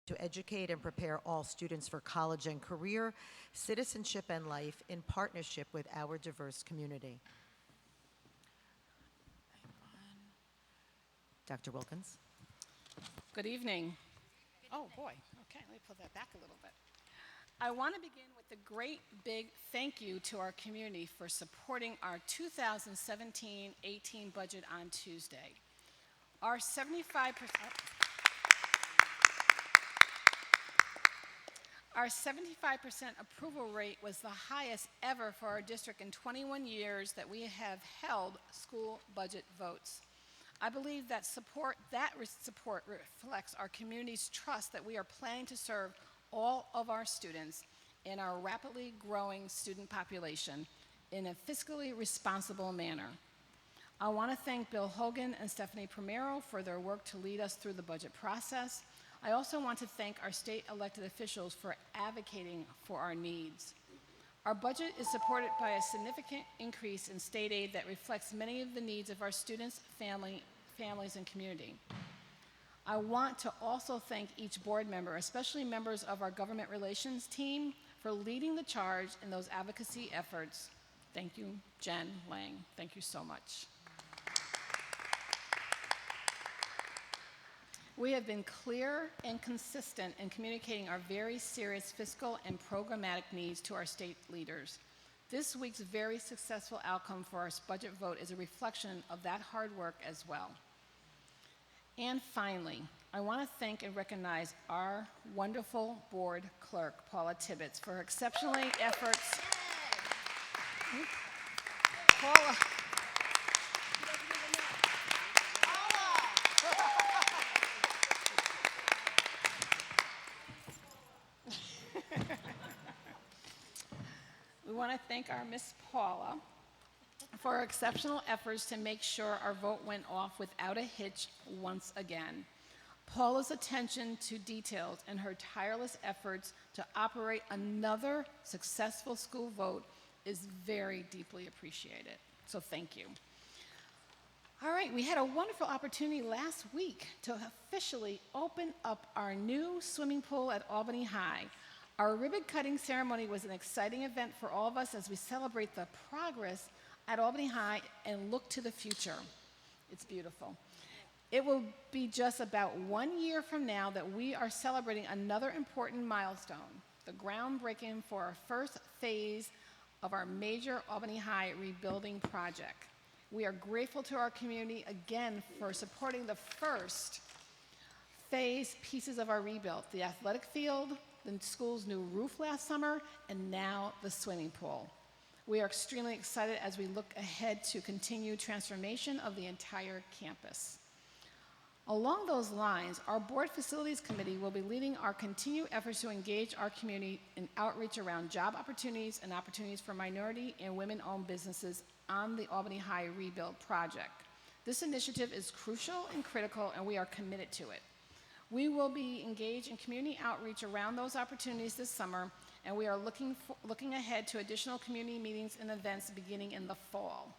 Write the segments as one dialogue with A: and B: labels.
A: to educate and prepare all students for college and career, citizenship and life in partnership with our diverse community. Dr. Wilkins.
B: Good evening. Oh boy, okay, let me pull that back a little bit. I want to begin with a great big thank you to our community for supporting our 2017-18 budget on Tuesday. Our 75% approval rate was the highest ever for our district in 21 years that we have held school budget votes. I believe that support reflects our community's trust that we are planning to serve all of our students and our rapidly growing student population in a fiscally responsible manner. I want to thank Bill Hogan and Stephanie Primero for their work to lead us through the budget process. I also want to thank our state elected officials for advocating for our needs. Our budget is supported by a significant increase in state aid that reflects many of the needs of our students, families, and community. I want to also thank each board member, especially members of our government relations team, for leading the charge in those advocacy efforts. Thank you, Jen Lang. Thank you so much. We have been clear and consistent in communicating our very serious fiscal and programmatic needs to our state leaders. This week's very successful outcome for our budget vote is a reflection of that hard work as well. And finally, I want to thank and recognize our wonderful board clerk, Paula Tibbetts, for her exceptional efforts. Paula. We want to thank our Miss Paula for her exceptional efforts to make sure our vote went off without a hitch once again. Paula's attention to details and her tireless efforts to operate another successful school vote is very deeply appreciated. So thank you. All right, we had a wonderful opportunity last week to officially open up our new swimming pool at Albany High. Our ribbon cutting ceremony was an exciting event for all of us as we celebrate the progress at Albany High and look to the future. It's beautiful. It will be just about 1 year from now that we are celebrating another important milestone, the groundbreaking for our first phase of our major Albany High rebuilding project. We are grateful to our community again for supporting the first phase pieces of our rebuild, the athletic field, the school's new roof last summer, and now the swimming pool. We are extremely excited as we look ahead to continued transformation of the entire campus. Along those lines, our Board Facilities Committee will be leading our continued efforts to engage our community in outreach around job opportunities and opportunities for minority and women-owned businesses on the Albany High Rebuild Project. This initiative is crucial and critical, and we are committed to it. We will be engaged in community outreach around those opportunities this summer, and we are looking ahead to additional community meetings and events beginning in the fall.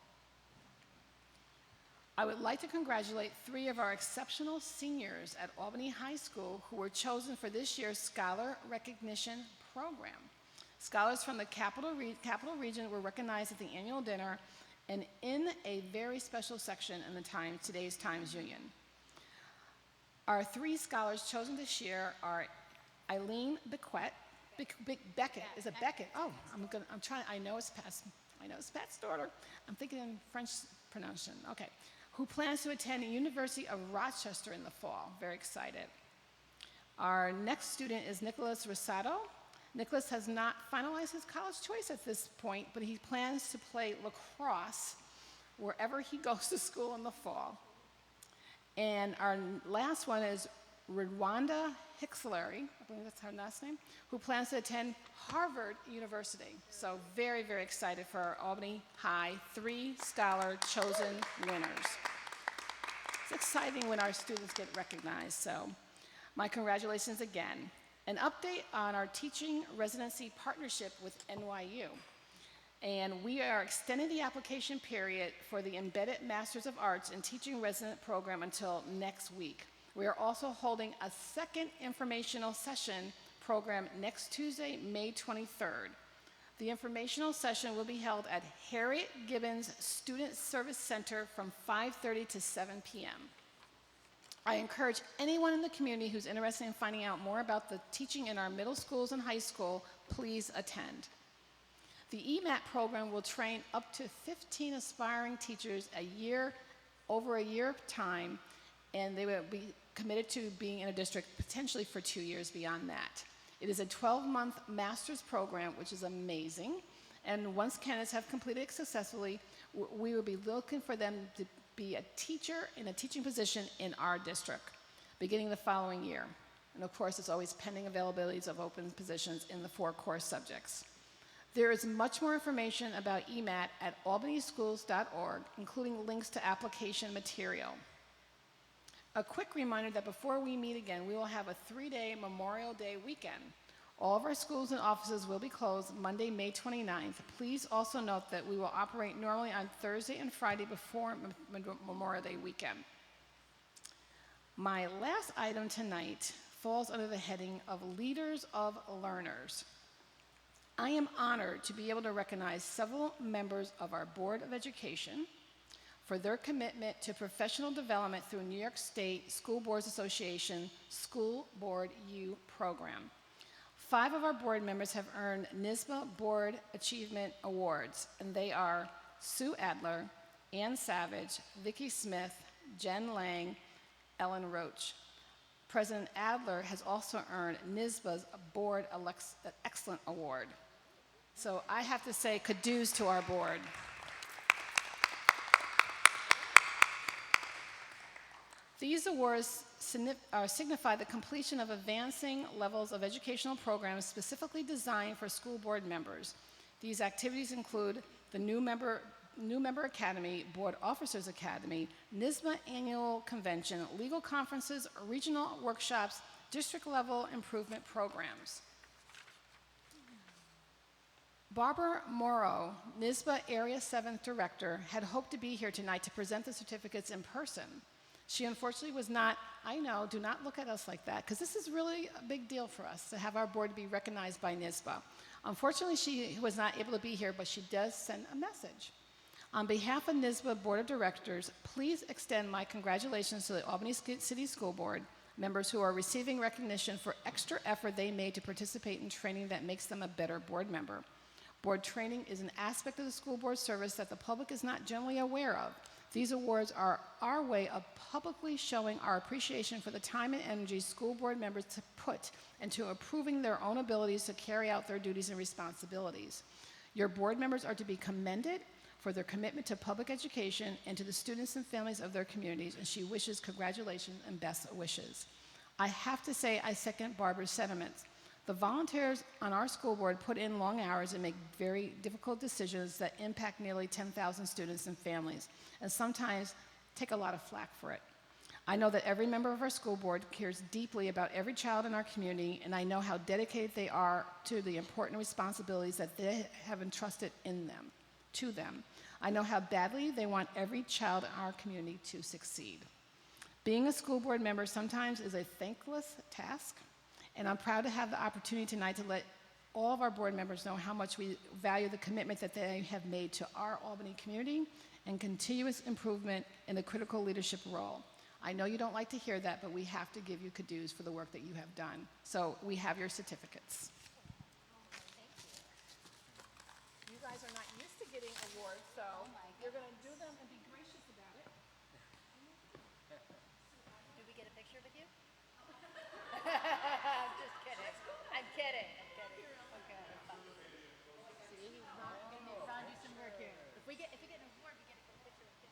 B: I would like to congratulate 3 of our exceptional seniors at Albany High School who were chosen for this year's Scholar Recognition Program. Scholars from the Capital Region were recognized at the annual dinner and in a very special section in today's Times-Union. Our 3 scholars chosen this year are Eileen Beckett. Is it Beckett? Oh, I'm trying. I know it's Pat's daughter. I'm thinking in French pronunciation. Okay. Who plans to attend the University of Rochester in the fall. Very excited. Our next student is Nicholas Rosado. Nicholas has not finalized his college choice at this point, but he plans to play lacrosse wherever he goes to school in the fall. And our last one is Rwanda Hixlary, I believe that's her last name, who plans to attend Harvard University. So very, very excited for our Albany High 3 scholar chosen winners. It's exciting when our students get recognized, so my congratulations again. An update on our teaching residency partnership with NYU. And we are extending the application period for the Embedded Masters of Arts in Teaching Resident program until next week. We are also holding a second informational session program next Tuesday, May 23rd. The informational session will be held at Harriet Gibbons Student Service Center from 5:30 to 7 p.m. I encourage anyone in the community who's interested in finding out more about the teaching in our middle schools and high school, please attend. The EMAT program will train up to 15 aspiring teachers over a year of time, and they will be committed to being in a district potentially for 2 years beyond that. It is a 12-month master's program, which is amazing, and once candidates have completed it successfully, we will be looking for them to be a teacher in a teaching position in our district, beginning the following year. And of course, it's always pending availabilities of open positions in the 4 core subjects. There is much more information about EMAT at albanyschools.org, including links to application material. A quick reminder that before we meet again, we will have a 3-day Memorial Day weekend. All of our schools and offices will be closed Monday, May 29th. Please also note that we will operate normally on Thursday and Friday before Memorial Day weekend. My last item tonight falls under the heading of Leaders of Learners. I am honored to be able to recognize several members of our Board of Education for their commitment to professional development through New York State School Boards Association School Board U program. 5 of our board members have earned NYSSBA Board Achievement Awards, and they are Sue Adler, Ann Savage, Vicki Smith, Jen Lang, Ellen Roach. President Adler has also earned NYSSBA's Board Excellent Award. So I have to say kudos to our board. These awards signify the completion of advancing levels of educational programs specifically designed for school board members. These activities include the New Member Academy, Board Officers Academy, NYSSBA Annual Convention, legal conferences, regional workshops, district-level improvement programs. Barbara Morrow, NYSSBA Area 7th Director, had hoped to be here tonight to present the certificates in person. She unfortunately was not. I know, do not look at us like that, because this is really a big deal for us to have our board be recognized by NYSSBA. Unfortunately, she was not able to be here, but she does send a message. On behalf of NYSSBA Board of Directors, please extend my congratulations to the Albany City School Board members who are receiving recognition for extra effort they made to participate in training that makes them a better board member. Board training is an aspect of the school board service that the public is not generally aware of. These awards are our way of publicly showing our appreciation for the time and energy school board members to put into improving their own abilities to carry out their duties and responsibilities. Your board members are to be commended for their commitment to public education and to the students and families of their communities, and she wishes congratulations and best wishes. I have to say I second Barbara's sentiments. The volunteers on our school board put in long hours and make very difficult decisions that impact nearly 10,000 students and families, and sometimes take a lot of flack for it. I know that every member of our school board cares deeply about every child in our community, and I know how dedicated they are to the important responsibilities that they have entrusted to them. I know how badly they want every child in our community to succeed. Being a school board member sometimes is a thankless task, and I'm proud to have the opportunity tonight to let all of our board members know how much we value the commitment that they have made to our Albany community and continuous improvement in the critical leadership role. I know you don't like to hear that, but we have to give you kudos for the work that you have done. So we have your certificates. You guys are not used to getting awards, so you're going to do them and be gracious about it.
C: Do we get a picture with you? I'm just kidding. I'm kidding. Okay.
B: See, he's not going to find you some work here.
C: If we get an award, we get a picture with you.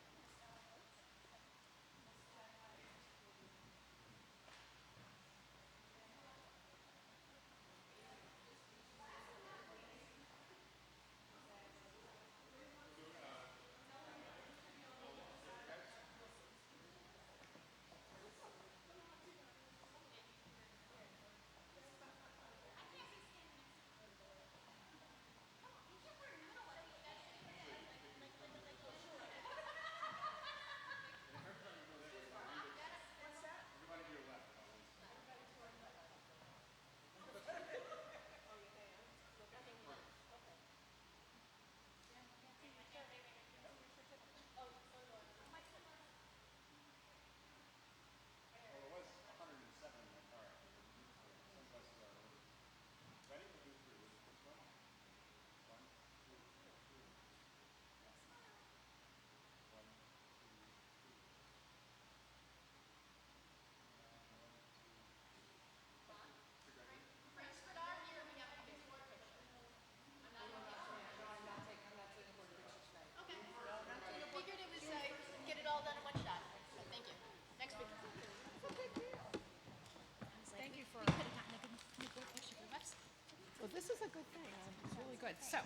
B: good thing. It's really good. So,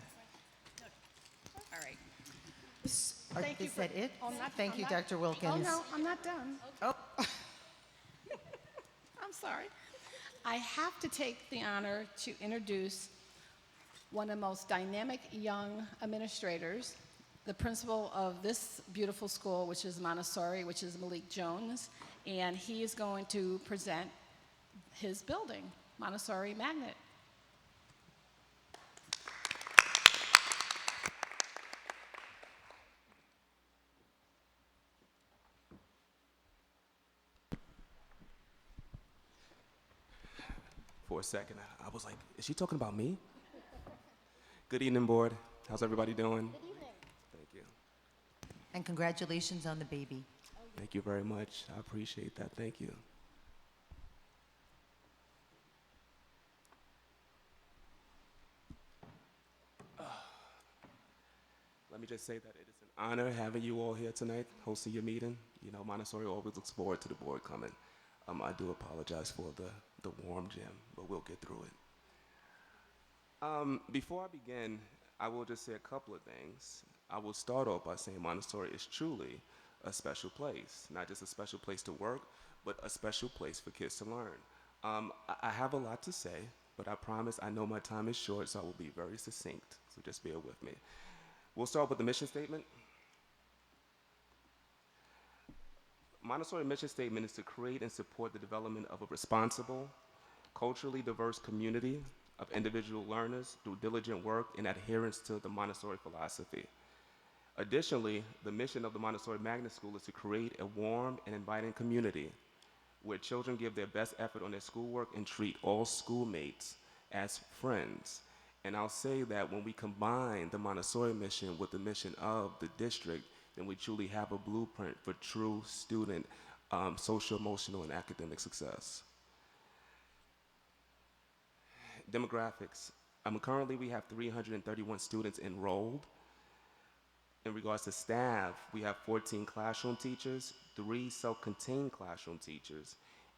B: all right. Thank you
A: Is
B: for-
A: that it?
B: Oh, I'm not-
A: Thank
B: I'm
A: you,
B: not-
A: Dr. Wilkins.
B: Oh, no, I'm not done.
A: Oh,
B: I'm sorry. I have to take the honor to introduce one of the most dynamic young administrators, the principal of this beautiful school, which is Montessori, which is Malik Jones, and he is going to present his building, Montessori Magnet.
D: For a second, I was like, is she talking about me? Good evening, board. How's everybody doing? Good evening. Thank you.
A: and congratulations on the baby.
D: Thank you very much. I appreciate that. Thank you. Let me just say that it is an honor having you all here tonight, hosting your meeting. You know, Montessori always looks forward to the board coming. I do apologize for the warm gym, but we'll get through it. Before I begin, I will just say a couple of things. I will start off by saying Montessori is truly a special place, not just a special place to work, but a special place for kids to learn. I have a lot to say, but I promise I know my time is short, so I will be very succinct, so just bear with me. We'll start with the mission statement. Montessori mission statement is to create and support the development of a responsible, culturally diverse community of individual learners through diligent work and adherence to the Montessori philosophy. Additionally, the mission of the Montessori Magnet School is to create a warm and inviting community where children give their best effort on their schoolwork and treat all schoolmates as friends. And I'll say that when we combine the Montessori mission with the mission of the district, then we truly have a blueprint for true student social, emotional, and academic success. Demographics. Currently, we have 331 students enrolled. In regards to staff, we have 14 classroom teachers, 3 self-contained classroom teachers,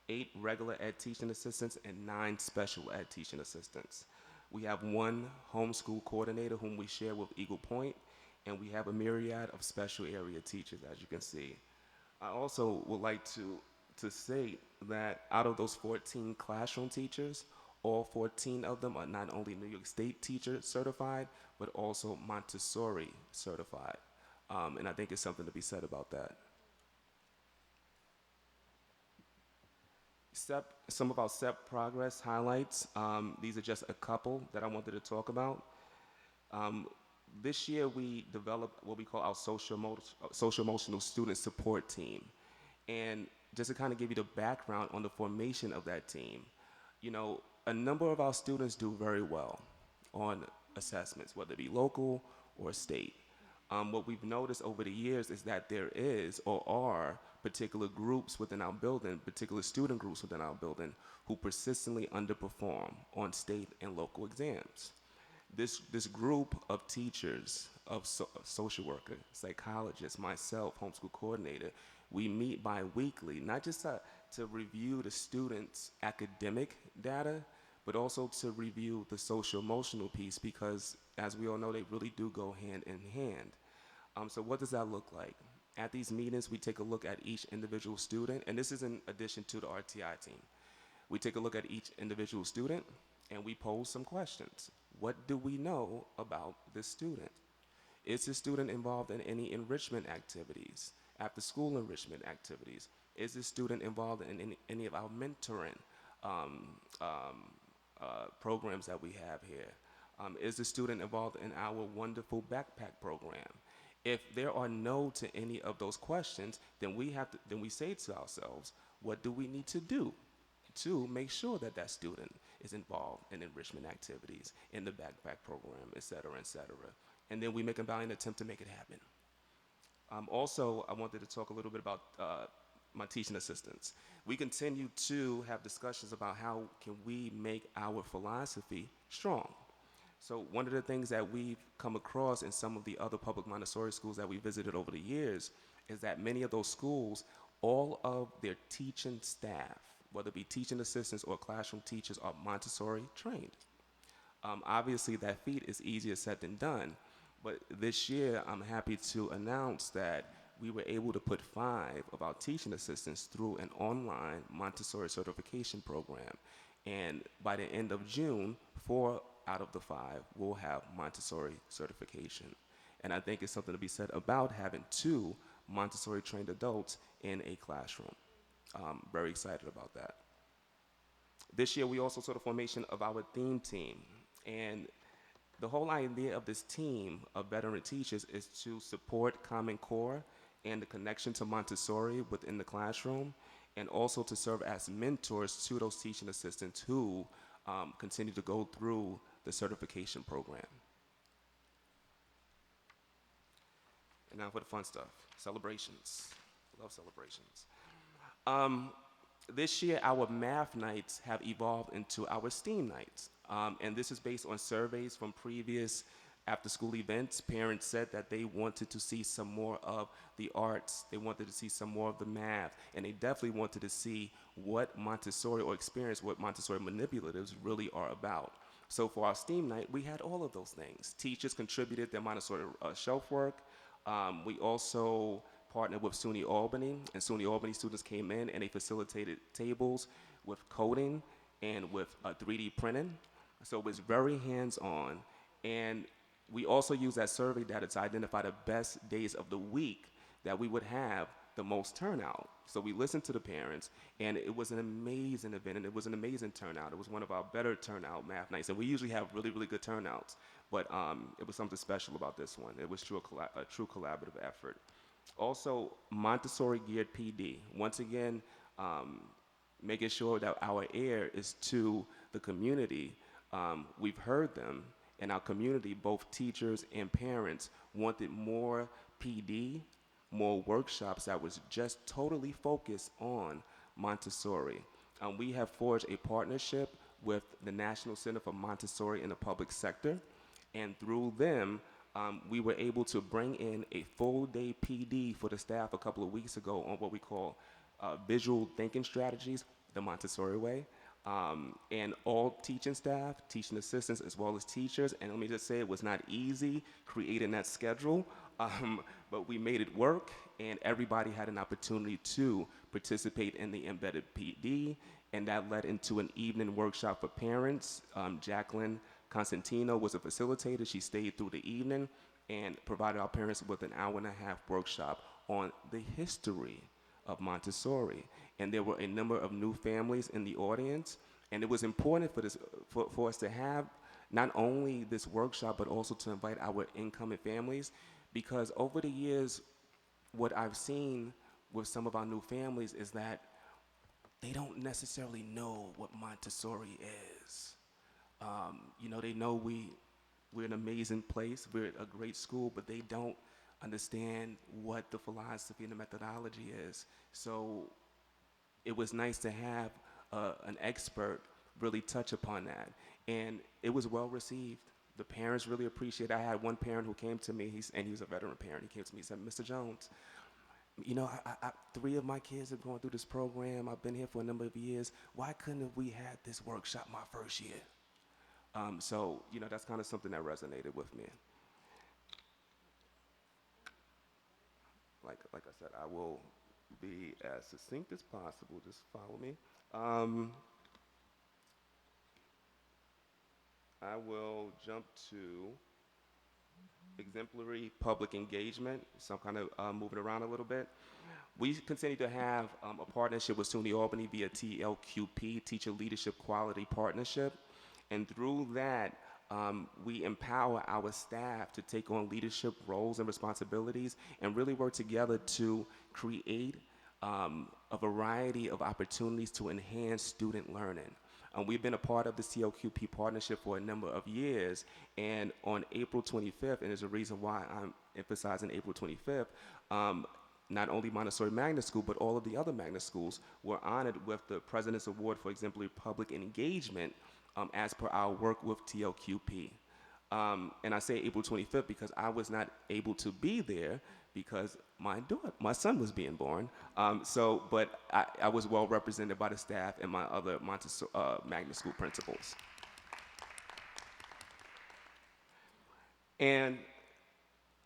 D: 8 regular ed teaching assistants, and 9 special ed teaching assistants. We have 1 homeschool coordinator whom we share with Eagle Point, and we have a myriad of special area teachers, as you can see. I also would like to say that out of those 14 classroom teachers, all 14 of them are not only New York State teacher certified, but also Montessori certified. And I think it's something to be said about that. Some of our SEP progress highlights. These are just a couple that I wanted to talk about. This year we developed what we call our social emotional student support team. And just to kind of give you the background on the formation of that team, you know, a number of our students do very well on assessments, whether it be local or state. What we've noticed over the years is that there is or are particular groups within our building, particular student groups within our building, who persistently underperform on state and local exams. This group of teachers, of social worker, psychologists, myself, homeschool coordinator, we meet bi-weekly, not just to review the students' academic data, but also to review the social-emotional piece, because as we all know, they really do go hand in hand. So what does that look like? At these meetings, we take a look at each individual student, and this is in addition to the RTI team. We take a look at each individual student, and we pose some questions. What do we know about this student? Is this student involved in any enrichment activities, after-school enrichment activities? Is this student involved in any of our mentoring programs that we have here? Is the student involved in our wonderful backpack program? If there are no to any of those questions, then we say to ourselves, what do we need to do to make sure that that student is involved in enrichment activities, in the backpack program, et cetera, et cetera. And then we make a valiant attempt to make it happen. Also, I wanted to talk a little bit about my teaching assistants. We continue to have discussions about how can we make our philosophy strong. So one of the things that we've come across in some of the other public Montessori schools that we visited over the years is that many of those schools, all of their teaching staff, whether it be teaching assistants or classroom teachers, are Montessori trained. Obviously, that feat is easier said than done, but this year I'm happy to announce that we were able to put 5 of our teaching assistants through an online Montessori certification program. And by the end of June, 4 out of the 5 will have Montessori certification. And I think it's something to be said about having 2 Montessori trained adults in a classroom. Very excited about that. This year, we also saw the formation of our theme team. And the whole idea of this team of veteran teachers is to support Common Core and the connection to Montessori within the classroom, and also to serve as mentors to those teaching assistants who continue to go through the certification program. And now for the fun stuff, celebrations. Love celebrations. This year, our math nights have evolved into our STEAM nights. And this is based on surveys from previous after-school events. Parents said that they wanted to see some more of the arts, they wanted to see some more of the math, and they definitely wanted to see what Montessori, or experience what Montessori manipulatives really are about. So for our STEAM night, we had all of those things. Teachers contributed their Montessori shelf work. We also partnered with SUNY Albany, and SUNY Albany students came in and they facilitated tables with coding and with 3D printing. So it was very hands-on. And we also used that survey data to identify the best days of the week that we would have the most turnout. So we listened to the parents, and it was an amazing event, and it was an amazing turnout. It was one of our better turnout math nights, and we usually have really, really good turnouts, but it was something special about this one. It was a true collaborative effort. Also, Montessori geared PD. Once again, making sure that our ear is to the community. We've heard them. In our community, both teachers and parents wanted more PD, more workshops that was just totally focused on Montessori. We have forged a partnership with the National Center for Montessori in the Public Sector, and through them, we were able to bring in a full-day PD for the staff a couple of weeks ago on what we call visual thinking strategies, the Montessori way. And all teaching staff, teaching assistants, as well as teachers, and let me just say it was not easy creating that schedule, but we made it work, and everybody had an opportunity to participate in the embedded PD, and that led into an evening workshop for parents. Jacqueline Constantino was a facilitator. She stayed through the evening and provided our parents with an hour-and-a-half workshop on the history of Montessori. And there were a number of new families in the audience, and it was important for us to have not only this workshop, but also to invite our incoming families, because over the years, what I've seen with some of our new families is that they don't necessarily know what Montessori is. They know we're an amazing place, we're a great school, but they don't understand what the philosophy and the methodology is. So it was nice to have an expert really touch upon that. And it was well received. The parents really appreciate it. I had one parent who came to me, and he was a veteran parent. He came to me and said, "Mr. Jones, 3 of my kids are going through this program. I've been here for a number of years. Why couldn't have we had this workshop my first year?" So that's kind of something that resonated with me. Like I said, I will be as succinct as possible. Just follow me. I will jump to exemplary public engagement, so I'm kind of moving around a little bit. We continue to have a partnership with SUNY Albany via TLQP, Teacher Leadership Quality Partnership, and through that, we empower our staff to take on leadership roles and responsibilities and really work together to create a variety of opportunities to enhance student learning. We've been a part of the TLQP partnership for a number of years, and on April 25th, and there's a reason why I'm emphasizing April 25th, not only Montessori Magnet School, but all of the other magnet schools were honored with the President's Award for Exemplary Public Engagement as per our work with TLQP. And I say April 25th because I was not able to be there because my son was being born. But I was well represented by the staff and my other Montessori Magnet School principals. And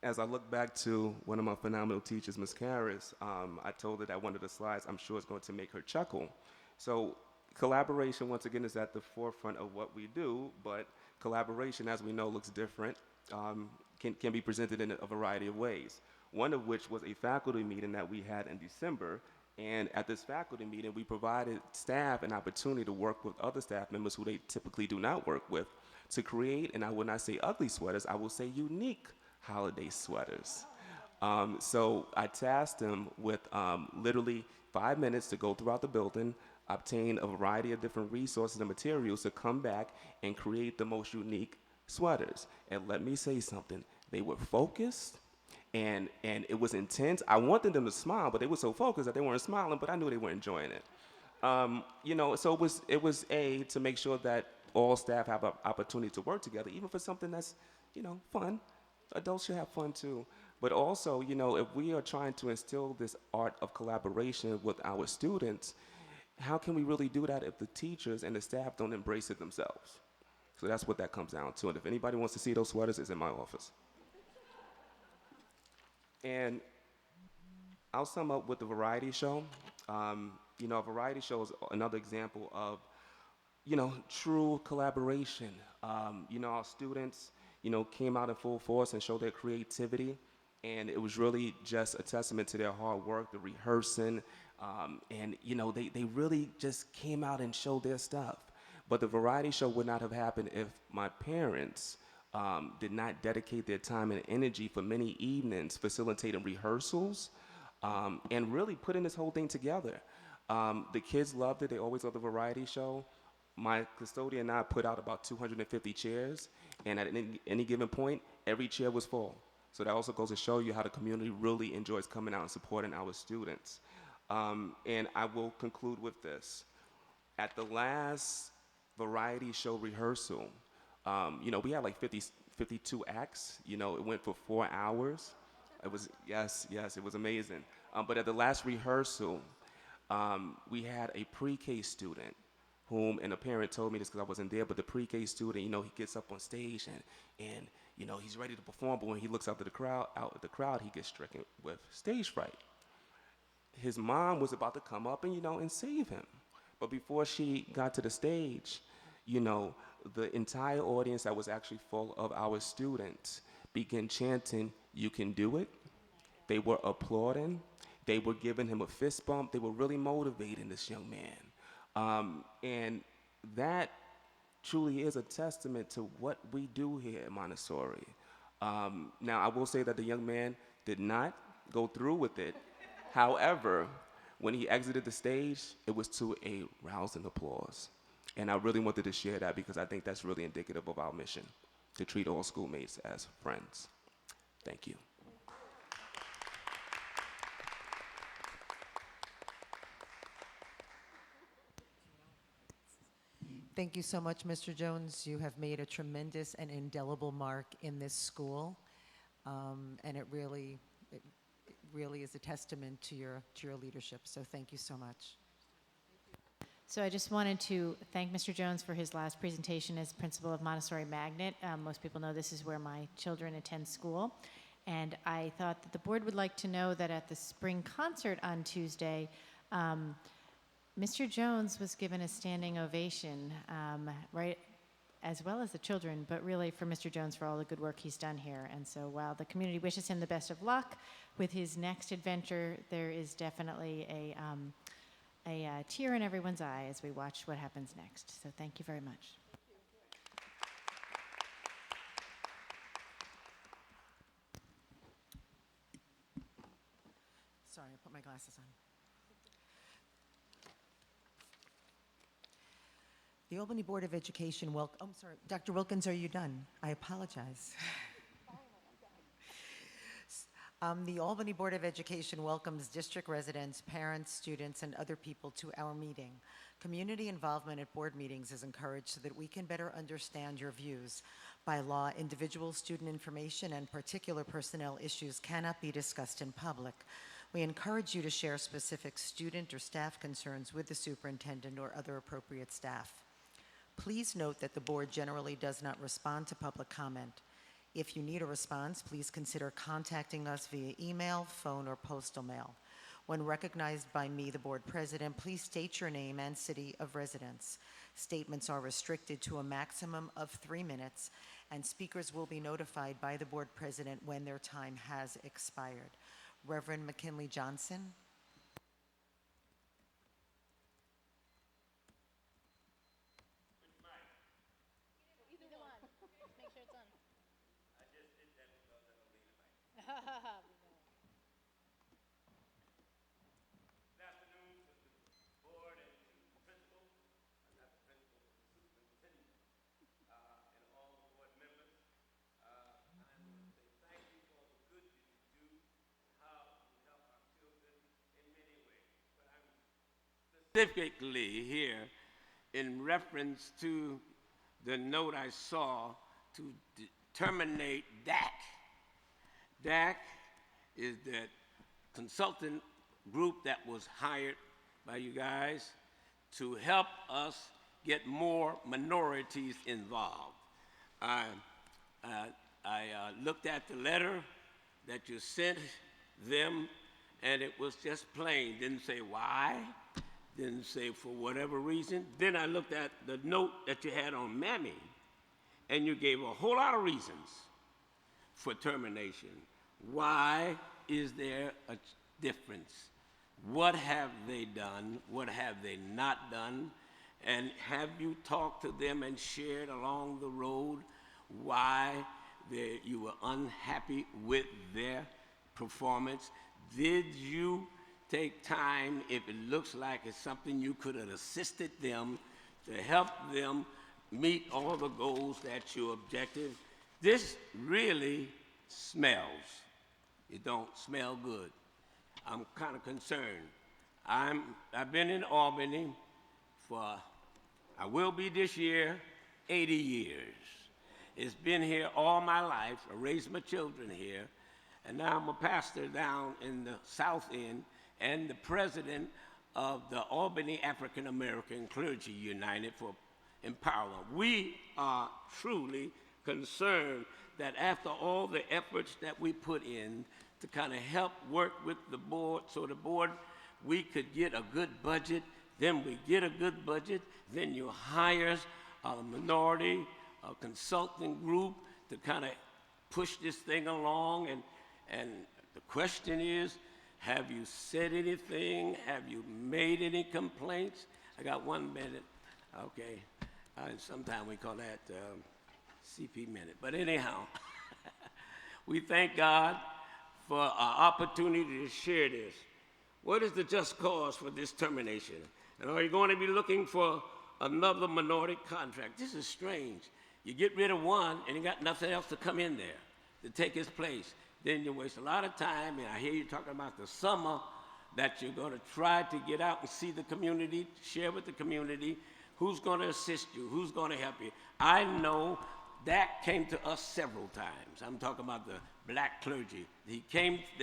D: as I look back to one of my phenomenal teachers, Ms. Karras, I told her that one of the slides I'm sure is going to make her chuckle. So collaboration, once again, is at the forefront of what we do, but collaboration, as we know, looks different, can be presented in a variety of ways. One of which was a faculty meeting that we had in December, and at this faculty meeting, we provided staff an opportunity to work with other staff members who they typically do not work with to create, and I will not say ugly sweaters, I will say unique holiday sweaters. So I tasked them with literally 5 minutes to go throughout the building, obtain a variety of different resources and materials to come back and create the most unique sweaters. And let me say something, they were focused, and it was intense. I wanted them to smile, but they were so focused that they weren't smiling, but I knew they were enjoying it. So it was to make sure that all staff have an opportunity to work together, even for something that's, fun. Adults should have fun too. But also, if we are trying to instill this art of collaboration with our students, how can we really do that if the teachers and the staff don't embrace it themselves? So that's what that comes down to. And if anybody wants to see those sweaters, it's in my office. And I'll sum up with the variety show. A variety show is another example of, true collaboration. Our students, came out in full force and showed their creativity. And it was really just a testament to their hard work, the rehearsing. They really just came out and showed their stuff. But the variety show would not have happened if my parents did not dedicate their time and energy for many evenings facilitating rehearsals and really putting this whole thing together. The kids loved it. They always loved the variety show. My custodian and I put out about 250 chairs, and at any given point, every chair was full. So that also goes to show you how the community really enjoys coming out and supporting our students. And I will conclude with this. At the last variety show rehearsal, we had like 52 acts. It went for 4 hours. It was, yes, it was amazing. But at the last rehearsal, we had a pre-K student and a parent told me this because I wasn't there, but the pre-K student, he gets up on stage and he's ready to perform, but when he looks out at the crowd, he gets stricken with stage fright. His mom was about to come up and save him. But before she got to the stage, the entire audience that was actually full of our students began chanting, "You can do it." They were applauding. They were giving him a fist bump. They were really motivating this young man. And that truly is a testament to what we do here at Montessori. Now, I will say that the young man did not go through with it. However, when he exited the stage, it was to a rousing applause. And I really wanted to share that because I think that's really indicative of our mission, to treat all schoolmates as friends. Thank you.
A: Thank you so much, Mr. Jones. You have made a tremendous and indelible mark in this school, and it really is a testament to your leadership. So thank you so much.
E: So I just wanted to thank Mr. Jones for his last presentation as principal of Montessori Magnet. Most people know this is where my children attend school. And I thought that the board would like to know that at the spring concert on Tuesday, Mr. Jones was given a standing ovation, right, as well as the children, but really for Mr. Jones for all the good work he's done here. And so while the community wishes him the best of luck with his next adventure, there is definitely a tear in everyone's eye as we watch what happens next. So thank you very much.
A: Sorry, I put my glasses on. The Albany Board of Education sorry, Dr. Wilkins, are you done? I apologize. The Albany Board of Education welcomes district residents, parents, students, and other people to our meeting. Community involvement at board meetings is encouraged so that we can better understand your views. By law, individual student information and particular personnel issues cannot be discussed in public. We encourage you to share specific student or staff concerns with the superintendent or other appropriate staff. Please note that the board generally does not respond to public comment. If you need a response, please consider contacting us via email, phone, or postal mail. When recognized by me, the board president, please state your name and city of residence. Statements are restricted to a maximum of 3 minutes, and speakers will be notified by the board president when their time has expired. Reverend McKinley Johnson.
C: Either one. Just make sure it's on.
F: Good afternoon to the board and to the principal, not the principal, but the superintendent, and all the board members. I want to say thank you for all the good that you do, how you help our children in many ways. But I'm specifically here in reference to the note I saw to terminate DAC. DAC is that consultant group that was hired by you guys to help us get more minorities involved. I looked at the letter that you sent them, and it was just plain. Didn't say why, didn't say for whatever reason. Then I looked at the note that you had on Mammy, and you gave a whole lot of reasons for termination. Why is there a difference? What have they done? What have they not done? And have you talked to them and shared along the road why you were unhappy with their performance? Did you take time, if it looks like it's something you could have assisted them to help them meet all the goals that you objective? This really smells. It don't smell good. I'm kind of concerned. I've been in Albany for, I will be this year, 80 years. It's been here all my life. I raised my children here. And now I'm a pastor down in the South End and the president of the Albany African American Clergy United for Empowerment. We are truly concerned that after all the efforts that we put in to kind of help work with the board, so the board, we could get a good budget, then we get a good budget, then you hire a minority, a consulting group to kind of push this thing along, and the question is, have you said anything? Have you made any complaints? I got 1 minute, okay. Sometimes we call that CP minute. But anyhow, we thank God for our opportunity to share this. What is the just cause for this termination? And are you going to be looking for another minority contract? This is strange. You get rid of one and you got nothing else to come in there to take its place. Then you waste a lot of time, and I hear you talking about the summer that you're going to try to get out and see the community, share with the community. Who's going to assist you? Who's going to help you? I know that came to us several times. I'm talking about the black clergy. They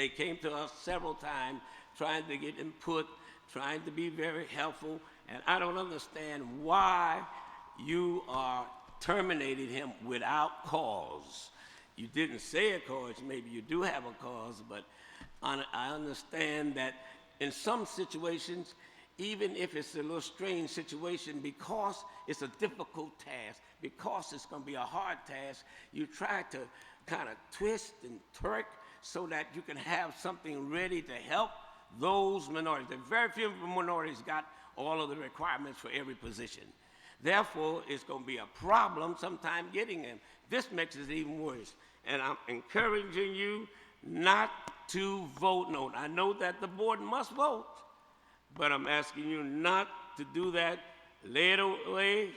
F: came to us several times trying to get input, trying to be very helpful, and I don't understand why you are terminating him without cause. You didn't say a cause, maybe you do have a cause, but I understand that in some situations, even if it's a little strange situation, because it's a difficult task, because it's going to be a hard task, you try to kind of twist and twerk so that you can have something ready to help those minorities. There are very few minorities got all of the requirements for every position. Therefore, it's going to be a problem sometime getting them. This makes it even worse. And I'm encouraging you not to vote no. I know that the board must vote, but I'm asking you not to do that. Lay it away,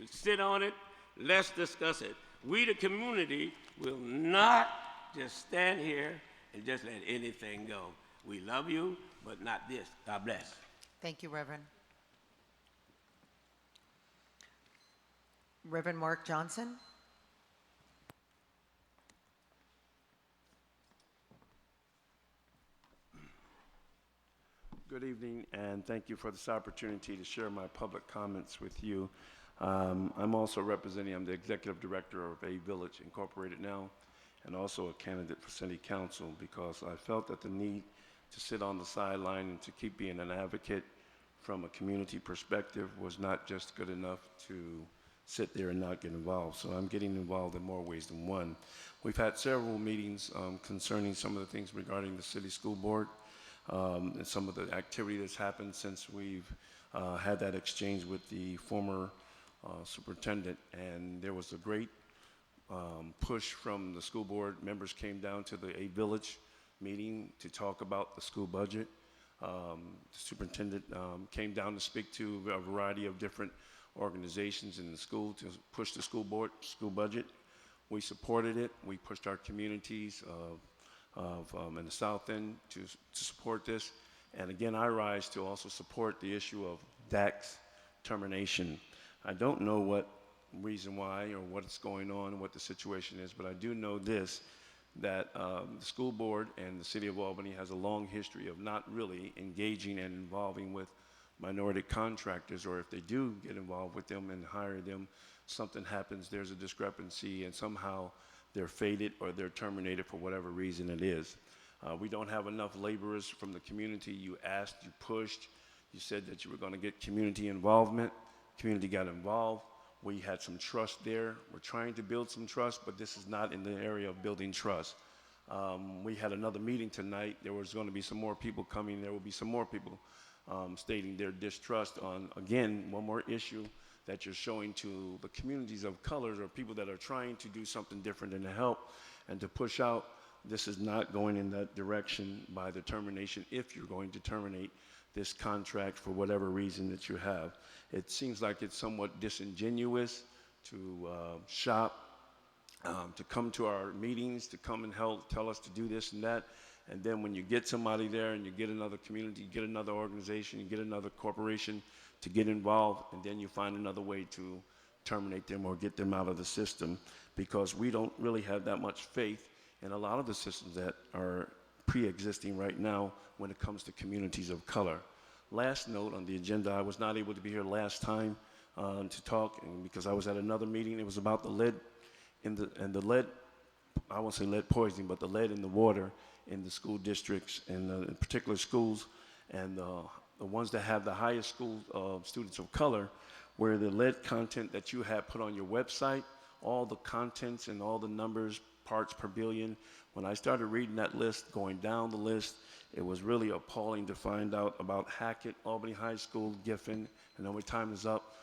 F: sit on it, let's discuss it. We, the community, will not just stand here and just let anything go. We love you, but not this. God bless.
A: Thank you, Reverend. Reverend Mark Johnson.
G: Good evening, and thank you for this opportunity to share my public comments with you. I'm also representing, I'm the executive director of A Village Incorporated now, and also a candidate for city council, because I felt that the need to sit on the sideline and to keep being an advocate from a community perspective was not just good enough to sit there and not get involved. So I'm getting involved in more ways than one. We've had several meetings concerning some of the things regarding the city school board and some of the activity that's happened since we've had that exchange with the former superintendent. And there was a great push from the school board. Members came down to the A Village meeting to talk about the school budget. The superintendent came down to speak to a variety of different organizations in the school to push the school budget. We supported it. We pushed our communities in the South End to support this. And again, I rise to also support the issue of DAC's termination. I don't know what reason why or what's going on, what the situation is, but I do know this, that the school board and the city of Albany has a long history of not really engaging and involving with minority contractors, or if they do get involved with them and hire them, something happens, there's a discrepancy, and somehow they're faded or they're terminated for whatever reason it is. We don't have enough laborers from the community. You asked, you pushed, you said that you were going to get community involvement. Community got involved. We had some trust there. We're trying to build some trust, but this is not in the area of building trust. We had another meeting tonight. There was going to be some more people coming. There will be some more people stating their distrust on, again, one more issue that you're showing to the communities of colors or people that are trying to do something different and to help and to push out. This is not going in that direction by the termination, if you're going to terminate this contract for whatever reason that you have. It seems like it's somewhat disingenuous to shop, to come to our meetings, to come and tell us to do this and that. And then when you get somebody there and you get another community, you get another organization, you get another corporation to get involved, and then you find another way to terminate them or get them out of the system, because we don't really have that much faith in a lot of the systems that are pre-existing right now when it comes to communities of color. Last note on the agenda, I was not able to be here last time to talk, and because I was at another meeting. It was about the lead the lead, I won't say lead poisoning, but the lead in the water in the school districts, and in particular schools, and the ones that have the highest school students of color, where the lead content that you have put on your website, all the contents and all the numbers, parts per billion. When I started reading that list, going down the list, it was really appalling to find out about Hackett, Albany High School, Giffen, and then my time is up,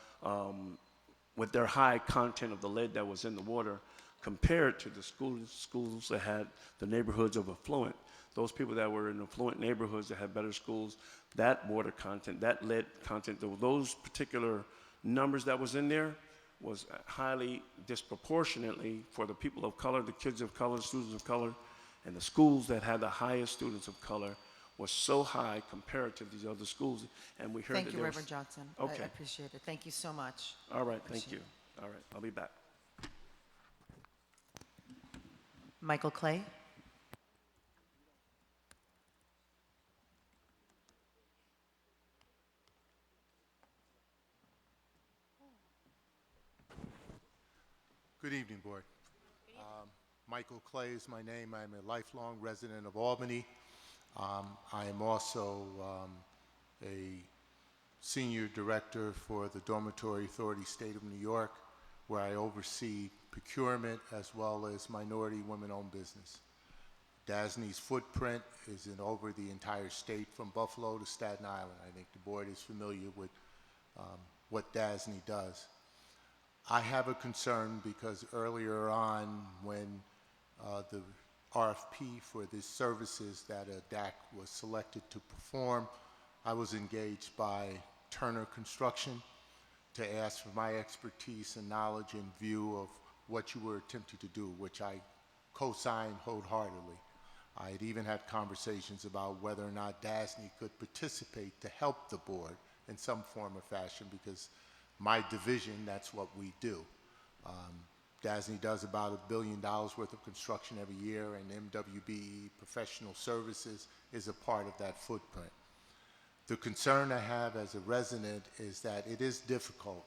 G: with their high content of the lead that was in the water, compared to the schools that had the neighborhoods of affluent. Those people that were in affluent neighborhoods that had better schools, that water content, that lead content, those particular numbers that was in there was highly disproportionately for the people of color, the kids of color, students of color, and the schools that had the highest students of color was so high compared to these other schools. And we heard
A: Thank
G: that
A: you,
G: there
A: Reverend
G: was,
A: Johnson.
G: Okay.
A: I appreciate it. Thank you so much.
G: all right, thank you. All right, I'll be back.
A: Michael Clay.
H: Good evening, Board. Michael Clay is my name. I'm a lifelong resident of Albany. I am also a senior director for the Dormitory Authority State of New York, where I oversee procurement as well as minority women-owned business. DASNY's footprint is in over the entire state, from Buffalo to Staten Island. I think the Board is familiar with what DASNY does. I have a concern because earlier on, when the RFP for the services that a DAC was selected to perform, I was engaged by Turner Construction to ask for my expertise and knowledge in view of what you were attempting to do, which I co-signed wholeheartedly. I had even had conversations about whether or not DASNY could participate to help the Board in some form or fashion, because my division, that's what we do. DASNY does about $1 billion worth of construction every year, and MWBE Professional Services is a part of that footprint. The concern I have as a resident is that it is difficult,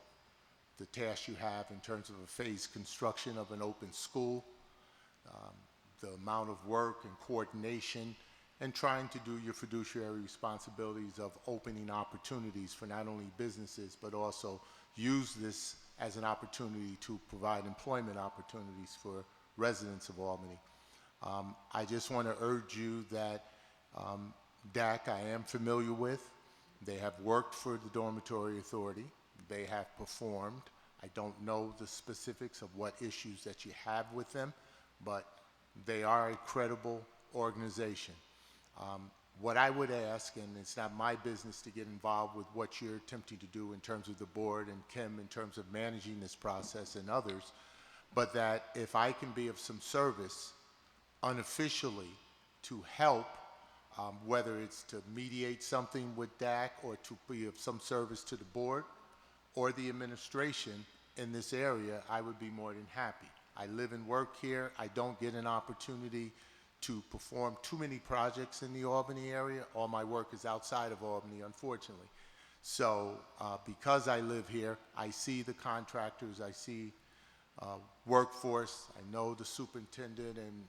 H: the task you have in terms of a phased construction of an open school. the amount of work and coordination and trying to do your fiduciary responsibilities of opening opportunities for not only businesses, but also use this as an opportunity to provide employment opportunities for residents of Albany. I just want to urge you that DAC I am familiar with. They have worked for the Dormitory Authority. They have performed. I don't know the specifics of what issues that you have with them, but they are a credible organization. What I would ask, and it's not my business to get involved with what you're attempting to do in terms of the board and Kim in terms of managing this process and others, but that if I can be of some service unofficially to help, whether it's to mediate something with DAC or to be of some service to the board or the administration in this area, I would be more than happy. I live and work here. I don't get an opportunity to perform too many projects in the Albany area. All my work is outside of Albany, unfortunately. So because I live here, I see the contractors, I see workforce, I know the superintendent and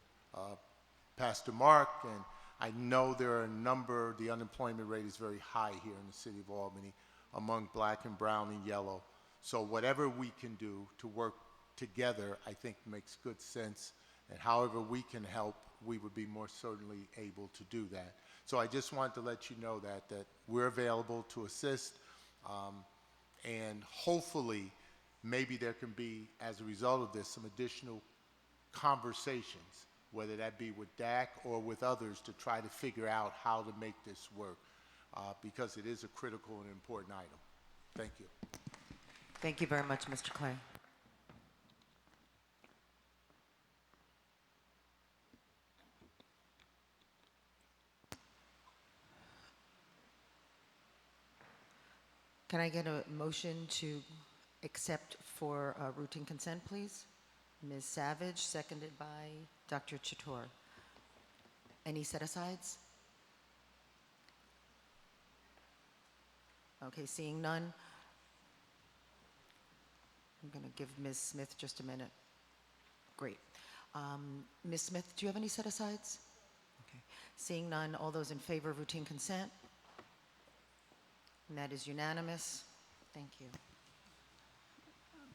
H: Pastor Mark, and I know there are a number, the unemployment rate is very high here in the city of Albany among black and brown and yellow. So whatever we can do to work together, I think makes good sense. And however we can help, we would be more certainly able to do that. So I just wanted to let you know that we're available to assist. And hopefully, maybe there can be, as a result of this, some additional conversations, whether that be with DAC or with others, to try to figure out how to make this work, because it is a critical and important item. Thank you.
A: Thank you very much, Mr. Clay. Can I get a motion to accept for routine consent, please? Ms. Savage, seconded by Dr. Chator. Any set-asides? Okay, seeing none, I'm going to give Ms. Smith just a minute. Great. Ms. Smith, do you have any set-asides? Okay. Seeing none, all those in favor of routine consent? And that is unanimous. Thank you.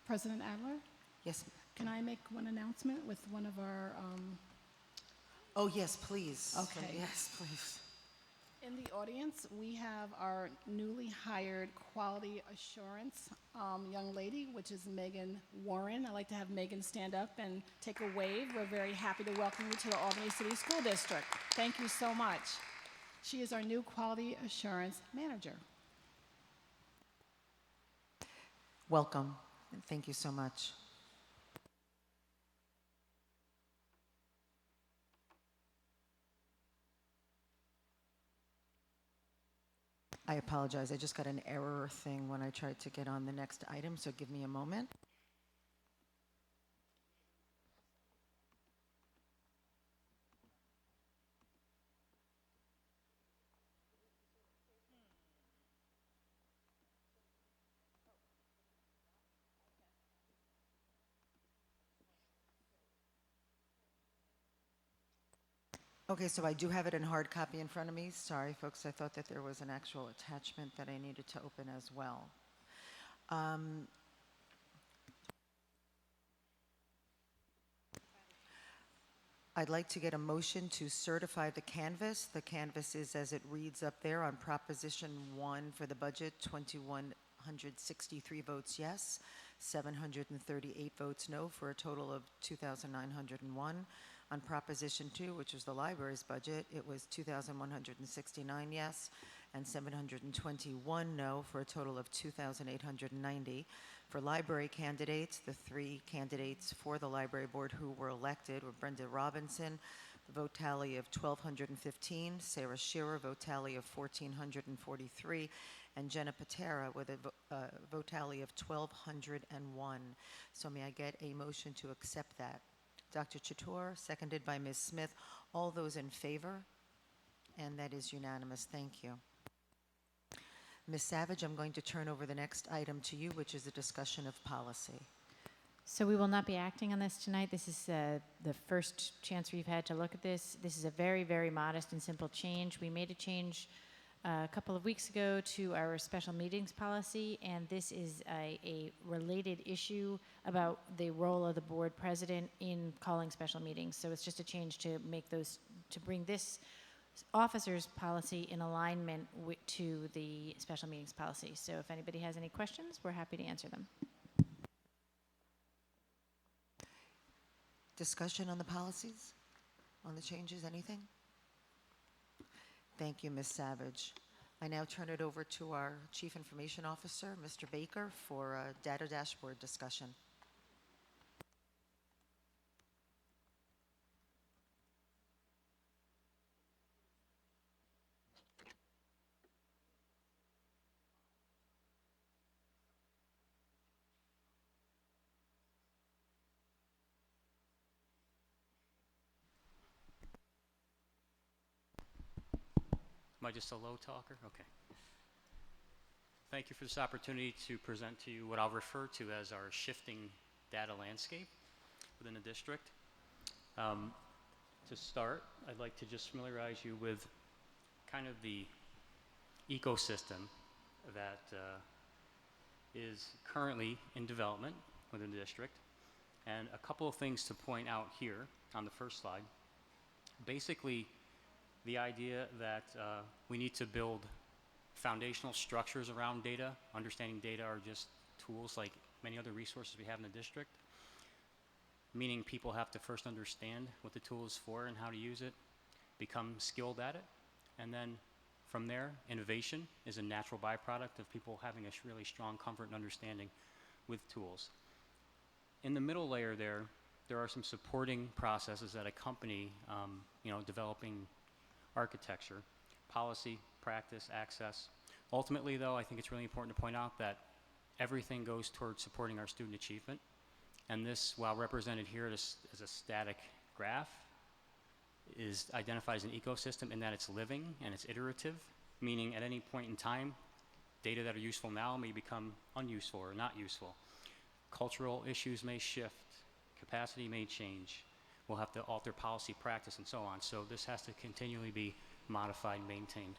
B: President Adler,
A: Yes.
B: can I make one announcement with one of our,
A: Oh, yes, please.
B: Okay.
A: Yes, please.
B: in the audience, we have our newly hired quality assurance young lady, which is Megan Warren. I'd like to have Megan stand up and take a wave. We're very happy to welcome you to the Albany City School District. Thank you so much. She is our new quality assurance manager.
A: Welcome, and thank you so much. I apologize, I just got an error thing when I tried to get on the next item, so give me a moment. Okay, so I do have it in hard copy in front of me. Sorry, folks, I thought that there was an actual attachment that I needed to open as well. I'd like to get a motion to certify the canvas. The canvas is as it reads up there on Proposition 1 for the budget, 2,163 votes yes, 738 votes no, for a total of 2,901. On Proposition 2, which was the library's budget, it was 2,169 yes and 721 no, for a total of 2,890. For library candidates, the three candidates for the library board who were elected were Brenda Robinson, the vote tally of 1,215, Sarah Shearer, vote tally of 1,443, and Jenna Patera with a vote tally of 1,201. So may I get a motion to accept that? Dr. Chator, seconded by Ms. Smith. All those in favor? And that is unanimous. Thank you. Ms. Savage, I'm going to turn over the next item to you, which is a discussion of policy.
E: So we will not be acting on this tonight. This is the first chance we've had to look at this. This is a very, very modest and simple change. We made a change a couple of weeks ago to our special meetings policy, and this is a related issue about the role of the board president in calling special meetings. So it's just a change to make those, to bring this officer's policy in alignment to the special meetings policy. So if anybody has any questions, we're happy to answer them.
A: Discussion on the policies, on the changes, anything? Thank you, Ms. Savage. I now turn it over to our Chief Information Officer, Mr. Baker, for a data dashboard discussion.
I: Am I just a low talker? Okay. Thank you for this opportunity to present to you what I'll refer to as our shifting data landscape within the district. To start, I'd like to just familiarize you with kind of the ecosystem that is currently in development within the district. And a couple of things to point out here on the first slide. Basically, the idea that we need to build foundational structures around data. Understanding data are just tools like many other resources we have in the district, meaning people have to first understand what the tool is for and how to use it, become skilled at it, and then from there, innovation is a natural byproduct of people having a really strong comfort and understanding with tools. In the middle layer there are some supporting processes that accompany developing architecture, policy, practice, access. Ultimately, though, I think it's really important to point out that everything goes towards supporting our student achievement. And this, while represented here as a static graph, identifies an ecosystem in that it's living and it's iterative, meaning at any point in time, data that are useful now may become unuseful or not useful. Cultural issues may shift, capacity may change. We'll have to alter policy, practice, and so on. So this has to continually be modified, maintained.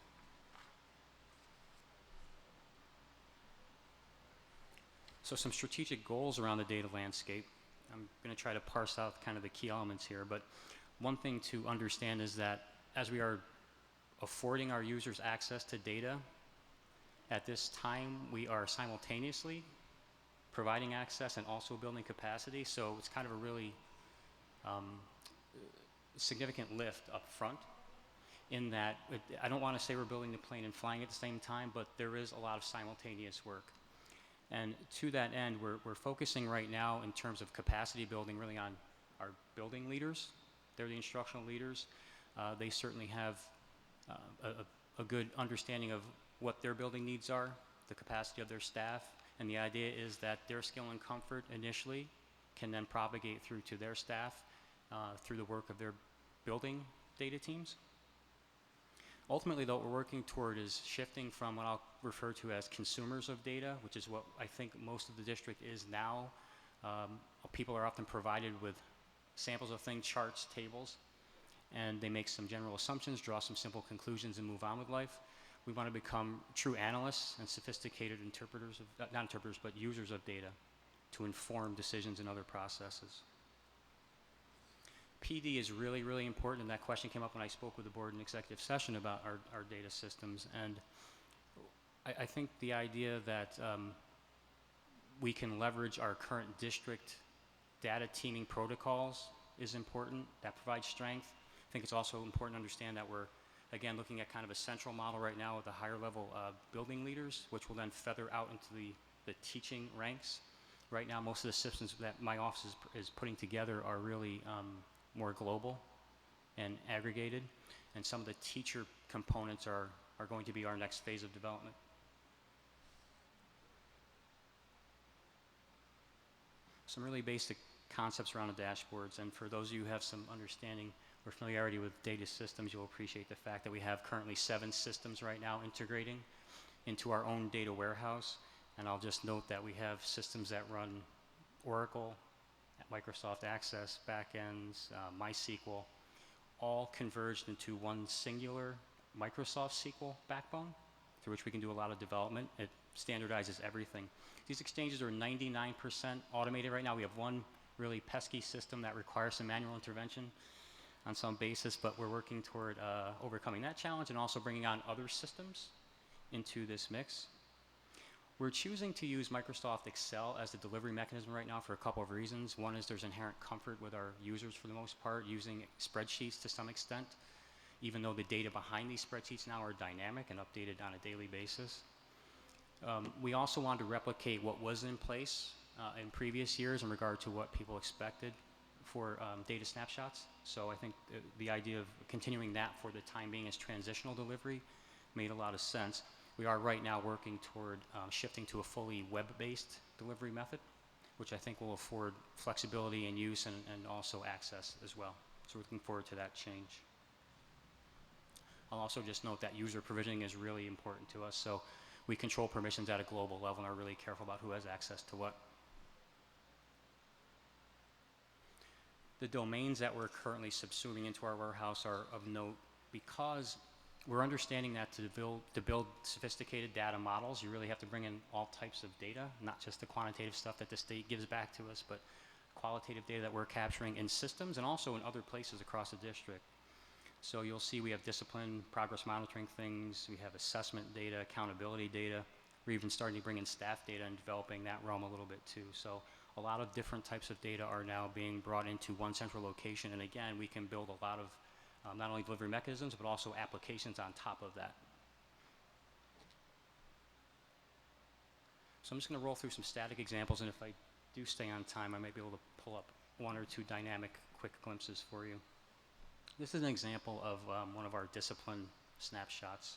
I: So some strategic goals around the data landscape. I'm going to try to parse out kind of the key elements here, but one thing to understand is that as we are affording our users access to data, at this time we are simultaneously providing access and also building capacity. So it's kind of a really significant lift up front in that I don't want to say we're building the plane and flying at the same time, but there is a lot of simultaneous work. And to that end, we're focusing right now in terms of capacity building really on our building leaders. They're the instructional leaders. They certainly have a good understanding of what their building needs are, the capacity of their staff, and the idea is that their skill and comfort initially can then propagate through to their staff through the work of their building data teams. Ultimately, though, what we're working toward is shifting from what I'll refer to as consumers of data, which is what I think most of the district is now. People are often provided with samples of things, charts, tables, and they make some general assumptions, draw some simple conclusions, and move on with life. We want to become true analysts and sophisticated interpreters, not interpreters, but users of data to inform decisions and other processes. PD is really, really important, and that question came up when I spoke with the board in executive session about our data systems. And I think the idea that we can leverage our current district data teaming protocols is important. That provides strength. I think it's also important to understand that we're, again, looking at kind of a central model right now with the higher level building leaders, which will then feather out into the teaching ranks. Right now, most of the systems that my office is putting together are really more global and aggregated, and some of the teacher components are going to be our next phase of development. Some really basic concepts around the dashboards, and for those of you who have some understanding or familiarity with data systems, you'll appreciate the fact that we have currently 7 systems right now integrating into our own data warehouse. And I'll just note that we have systems that run Oracle, Microsoft Access backends, MySQL, all converged into one singular Microsoft SQL backbone through which we can do a lot of development. It standardizes everything. These exchanges are 99% automated right now. We have one really pesky system that requires some manual intervention on some basis, but we're working toward overcoming that challenge and also bringing on other systems into this mix. We're choosing to use Microsoft Excel as the delivery mechanism right now for a couple of reasons. One is there's inherent comfort with our users for the most part using spreadsheets to some extent, even though the data behind these spreadsheets now are dynamic and updated on a daily basis. We also wanted to replicate what was in place in previous years in regard to what people expected for data snapshots. So I think the idea of continuing that for the time being as transitional delivery made a lot of sense. We are right now working toward shifting to a fully web-based delivery method, which I think will afford flexibility in use and also access as well. So we're looking forward to that change. I'll also just note that user provisioning is really important to us. So we control permissions at a global level and are really careful about who has access to what. The domains that we're currently subsuming into our warehouse are of note because we're understanding that to build sophisticated data models, you really have to bring in all types of data, not just the quantitative stuff that the state gives back to us, but qualitative data that we're capturing in systems and also in other places across the district. So you'll see we have discipline, progress monitoring things, we have assessment data, accountability data. We're even starting to bring in staff data and developing that realm a little bit too. So a lot of different types of data are now being brought into one central location. And again, we can build a lot of not only delivery mechanisms, but also applications on top of that. So I'm just going to roll through some static examples. And if I do stay on time, I might be able to pull up one or two dynamic quick glimpses for you. This is an example of one of our discipline snapshots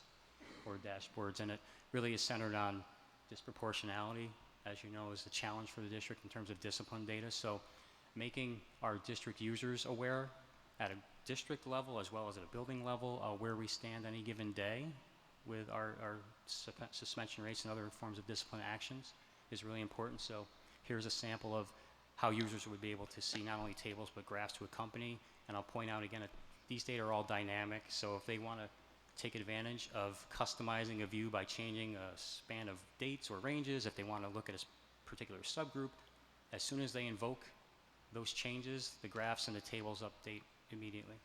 I: or dashboards, and it really is centered on disproportionality, as you know, is the challenge for the district in terms of discipline data. So making our district users aware at a district level as well as at a building level where we stand any given day with our suspension rates and other forms of discipline actions is really important. So here's a sample of how users would be able to see not only tables but graphs to accompany. And I'll point out again, these data are all dynamic, so if they want to take advantage of customizing a view by changing a span of dates or ranges, if they want to look at a particular subgroup, as soon as they invoke those changes, the graphs and the tables update immediately.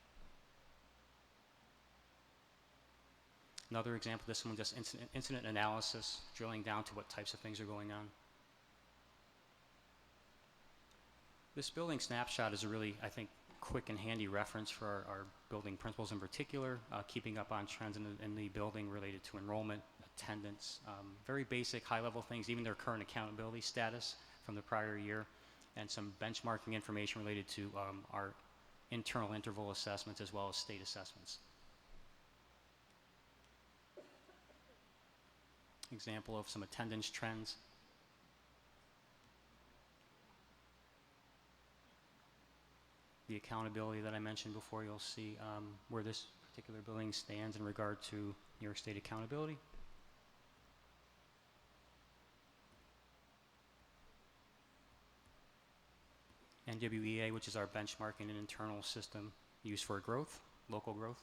I: Another example, this one just incident analysis, drilling down to what types of things are going on. This building snapshot is a really, I think, quick and handy reference for our building principals in particular, keeping up on trends in the building related to enrollment, attendance, very basic high-level things, even their current accountability status from the prior year, and some benchmarking information related to our internal interval assessments as well as state assessments. Example of some attendance trends. The accountability that I mentioned before, you'll see where this particular building stands in regard to New York State accountability. NWEA, which is our benchmarking and internal system used for growth, local growth.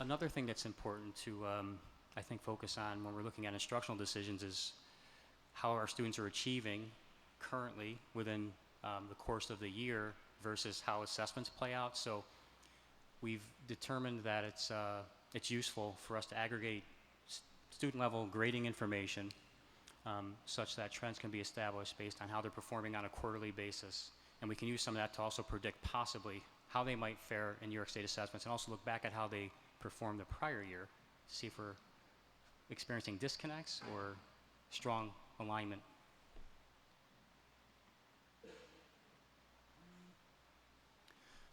I: Another thing that's important to, I think, focus on when we're looking at instructional decisions is how our students are achieving currently within the course of the year versus how assessments play out. So we've determined that it's useful for us to aggregate student level grading information such that trends can be established based on how they're performing on a quarterly basis. And we can use some of that to also predict possibly how they might fare in New York State assessments and also look back at how they performed the prior year to see if we're experiencing disconnects or strong alignment.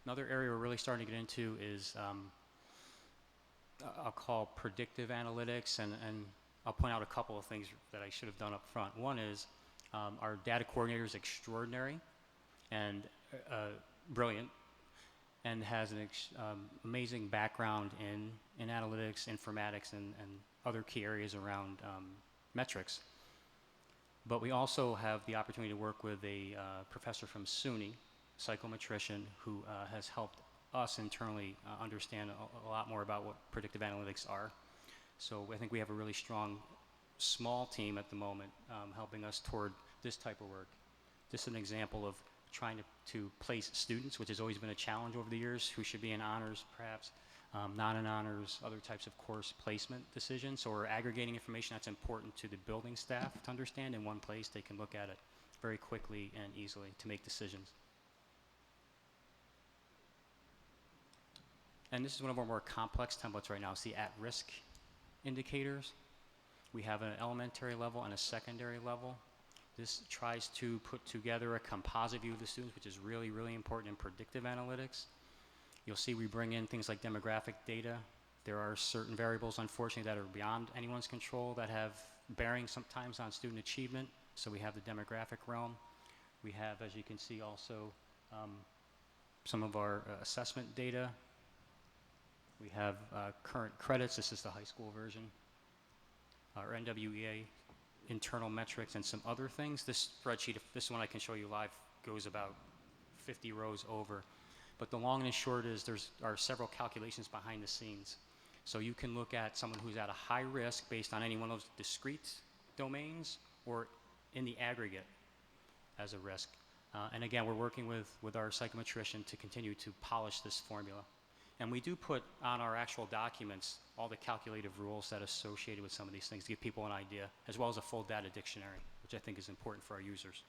I: Another area we're really starting to get into is I'll call predictive analytics, and I'll point out a couple of things that I should have done up front. One is our data coordinator is extraordinary and brilliant and has an amazing background in analytics, informatics, and other key areas around metrics. But we also have the opportunity to work with a professor from SUNY, psychometrician, who has helped us internally understand a lot more about what predictive analytics are. So I think we have a really strong, small team at the moment helping us toward this type of work. Just an example of trying to place students, which has always been a challenge over the years, who should be in honors perhaps, not in honors, other types of course placement decisions. So we're aggregating information that's important to the building staff to understand in one place. They can look at it very quickly and easily to make decisions. And this is one of our more complex templates right now. It's the at-risk indicators. We have an elementary level and a secondary level. This tries to put together a composite view of the students, which is really, really important in predictive analytics. You'll see we bring in things like demographic data. There are certain variables, unfortunately, that are beyond anyone's control that have bearing sometimes on student achievement. So we have the demographic realm. We have, as you can see, also some of our assessment data. We have current credits. This is the high school version. Our NWEA internal metrics and some other things. This spreadsheet, if this one I can show you live, goes about 50 rows over. But the long and the short is there are several calculations behind the scenes. So you can look at someone who's at a high risk based on any one of those discrete domains or in the aggregate as a risk. And again, we're working with our psychometrician to continue to polish this formula. And we do put on our actual documents all the calculative rules that are associated with some of these things to give people an idea, as well as a full data dictionary, which I think is important for our users.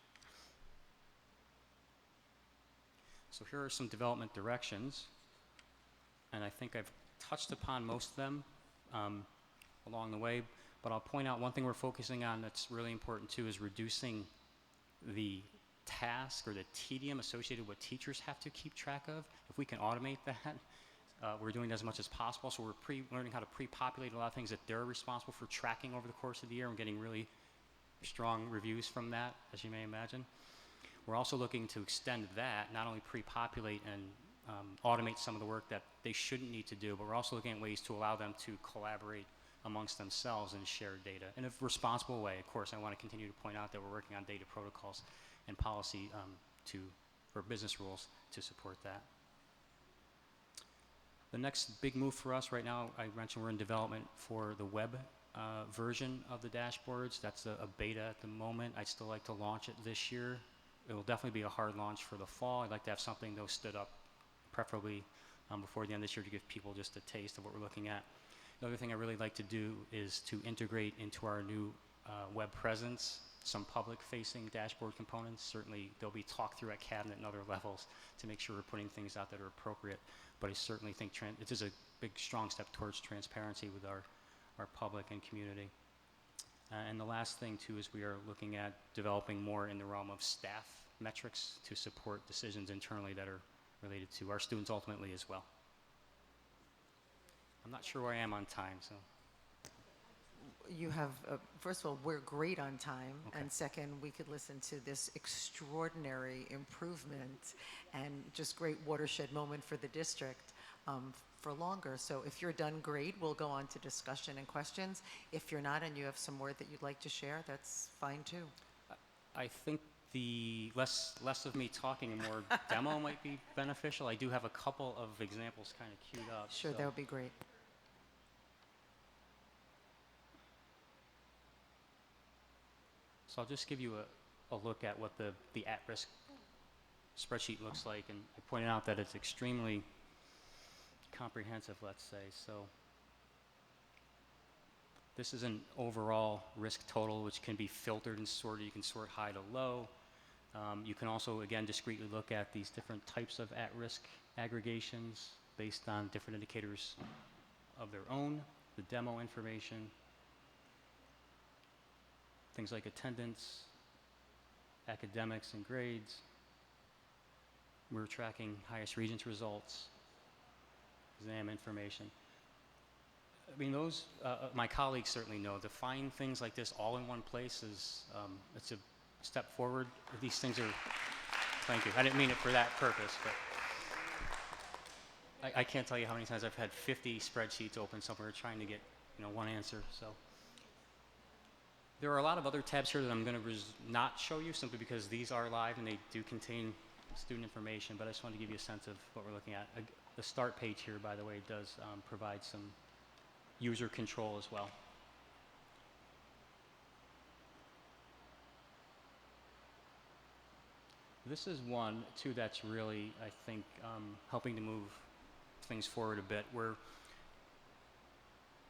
I: So here are some development directions, and I think I've touched upon most of them along the way, but I'll point out one thing we're focusing on that's really important too is reducing the task or the tedium associated with what teachers have to keep track of. If we can automate that, we're doing that as much as possible. So we're learning how to pre-populate a lot of things that they're responsible for tracking over the course of the year and getting really strong reviews from that, as you may imagine. We're also looking to extend that, not only pre-populate and automate some of the work that they shouldn't need to do, but we're also looking at ways to allow them to collaborate amongst themselves and share data in a responsible way. Of course, I want to continue to point out that we're working on data protocols and policy or business rules to support that. The next big move for us right now, I mentioned we're in development for the web version of the dashboards. That's a beta at the moment. I'd still like to launch it this year. It will definitely be a hard launch for the fall. I'd like to have something though stood up, preferably before the end of this year to give people just a taste of what we're looking at. The other thing I really like to do is to integrate into our new web presence some public-facing dashboard components. Certainly they'll be talked through at cabinet and other levels to make sure we're putting things out that are appropriate. But I certainly think it is a big, strong step towards transparency with our public and community. And the last thing, too, is we are looking at developing more in the realm of staff metrics to support decisions internally that are related to our students ultimately as well. I'm not sure where I am on time, so.
A: You have, first of all, we're great on time,
I: Okay.
A: and second, we could listen to this extraordinary improvement and just great watershed moment for the district for longer. So if you're done, great. We'll go on to discussion and questions. If you're not and you have some more that you'd like to share, that's fine too.
I: I think the less of me talking and more demo might be beneficial. I do have a couple of examples kind of queued up.
A: Sure,
I: so.
A: that would be great.
I: So I'll just give you a look at what the at-risk spreadsheet looks like, and I pointed out that it's extremely comprehensive, let's say. So this is an overall risk total, which can be filtered and sorted. You can sort high to low. You can also, again, discretely look at these different types of at-risk aggregations based on different indicators of their own, the demo information, things like attendance, academics and grades. We're tracking highest Regents results, exam information. I mean, those, my colleagues certainly know, to find things like this all in one place is, it's a step forward. These things are, thank you. I didn't mean it for that purpose, but I can't tell you how many times I've had 50 spreadsheets open somewhere trying to get one answer. So there are a lot of other tabs here that I'm going to not show you simply because these are live and they do contain student information, but I just wanted to give you a sense of what we're looking at. The start page here, by the way, does provide some user control as well. This is one, too, that's really, I think, helping to move things forward a bit. We're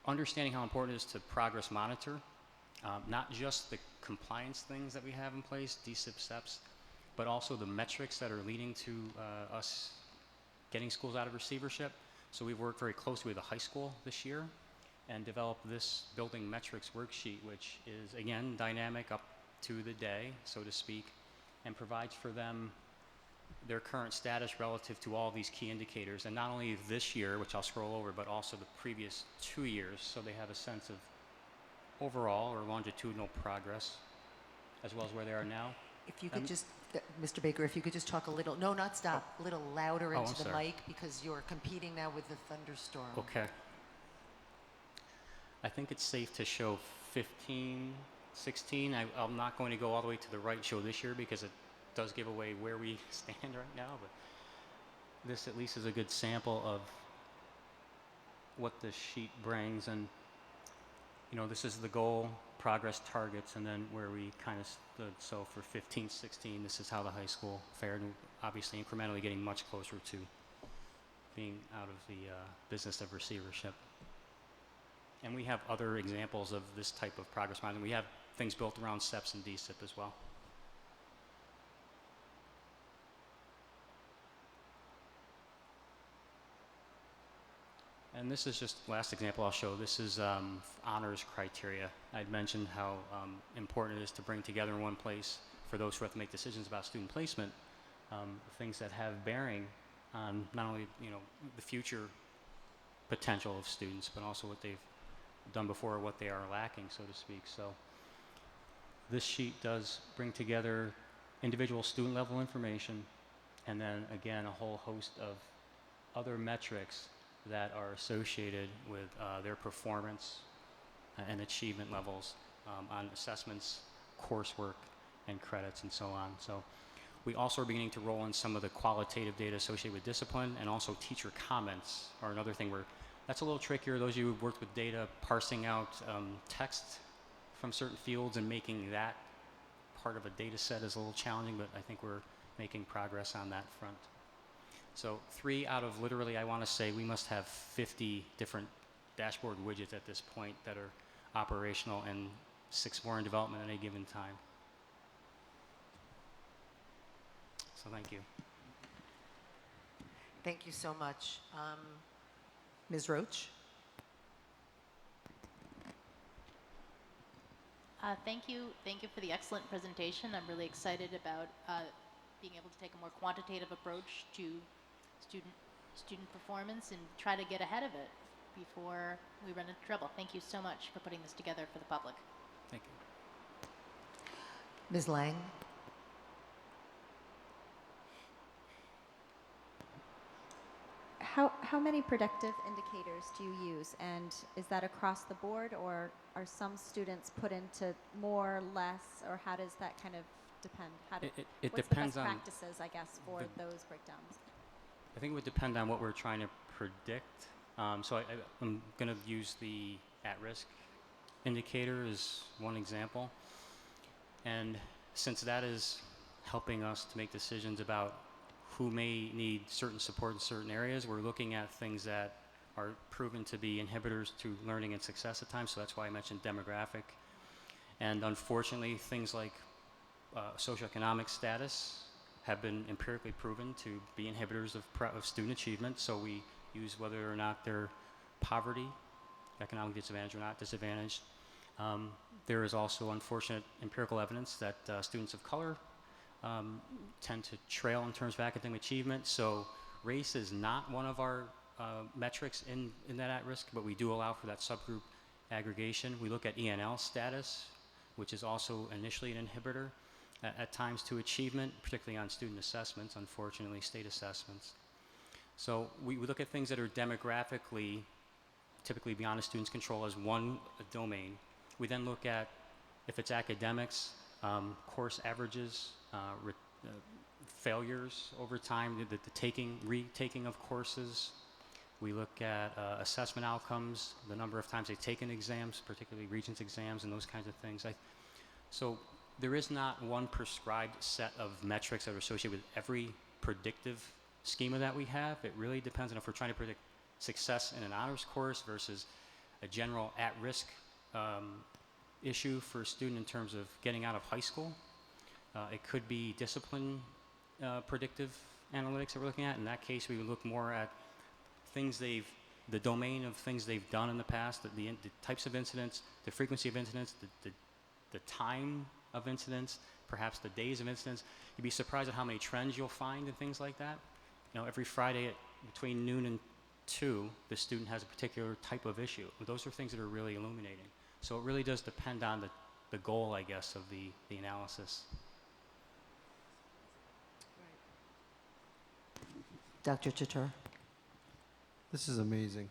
I: understanding how important it is to progress monitor, not just the compliance things that we have in place, DSIP, SEPs, but also the metrics that are leading to us getting schools out of receivership. So we've worked very closely with the high school this year and developed this building metrics worksheet, which is, again, dynamic up to the day, so to speak, and provides for them their current status relative to all these key indicators, and not only this year, which I'll scroll over, but also the previous 2 years, so they have a sense of overall or longitudinal progress, as well as where they are now.
A: If you could just, Mr. Baker, if you could just talk a little, no, not stop, a little louder
I: Oh,
A: into
I: I'm
A: the
I: sorry.
A: mic because you're competing now with the thunderstorm.
I: Okay. I think it's safe to show 15, 16. I'm not going to go all the way to the right show this year because it does give away where we stand right now, but this at least is a good sample of what this sheet brings. And this is the goal, progress targets, and then where we kind of stood. So for 15, 16, this is how the high school fared, and obviously incrementally getting much closer to being out of the business of receivership. And we have other examples of this type of progress monitoring. We have things built around SEPs and DSIP as well. And this is just last example I'll show. This is honors criteria. I'd mentioned how important it is to bring together in one place for those who have to make decisions about student placement, things that have bearing on not only the future potential of students, but also what they've done before or what they are lacking, so to speak. So this sheet does bring together individual student level information, and then again a whole host of other metrics that are associated with their performance and achievement levels on assessments, coursework, and credits, and so on. So we also are beginning to roll in some of the qualitative data associated with discipline, and also teacher comments are another thing where that's a little trickier. Those of you who've worked with data, parsing out text from certain fields and making that part of a data set is a little challenging, but I think we're making progress on that front. So 3 out of literally, I want to say, we must have 50 different dashboard widgets at this point that are operational, and 6 more in development at any given time. So thank you.
A: Thank you so much. Ms. Roach?
C: Thank you for the excellent presentation. I'm really excited about being able to take a more quantitative approach to student performance and try to get ahead of it before we run into trouble. Thank you so much for putting this together for the public.
I: Thank you.
A: Ms. Lang?
J: How many predictive indicators do you use, and is that across the board, or are some students put into more, less, or how does that kind of depend?
I: It
J: what's
I: depends
J: the
I: on
J: best practices, I guess, for those breakdowns?
I: I think it would depend on what we're trying to predict. So I'm going to use the at-risk indicator as one example. And since that is helping us to make decisions about who may need certain support in certain areas, we're looking at things that are proven to be inhibitors to learning and success at times. So that's why I mentioned demographic. And unfortunately, things like socioeconomic status have been empirically proven to be inhibitors of student achievement. So we use whether or not they're poverty, economic disadvantage or not disadvantaged. There is also unfortunate empirical evidence that students of color tend to trail in terms of academic achievement. So race is not one of our metrics in that at risk, but we do allow for that subgroup aggregation. We look at ENL status, which is also initially an inhibitor at times to achievement, particularly on student assessments, unfortunately, state assessments. So we look at things that are demographically typically beyond a student's control as one domain. We then look at if it's academics, course averages, failures over time, the retaking of courses. We look at assessment outcomes, the number of times they've taken exams, particularly Regents exams and those kinds of things. So there is not one prescribed set of metrics that are associated with every predictive schema that we have. It really depends on if we're trying to predict success in an honors course versus a general at-risk issue for a student in terms of getting out of high school. It could be discipline predictive analytics that we're looking at. In that case, we would look more at the domain of things they've done in the past, the types of incidents, the frequency of incidents, the time of incidents, perhaps the days of incidents. You'd be surprised at how many trends you'll find and things like that. Every Friday between noon and 2, the student has a particular type of issue. Those are things that are really illuminating. So it really does depend on the goal, I guess, of the analysis.
A: Dr. Chatur.
K: This is amazing.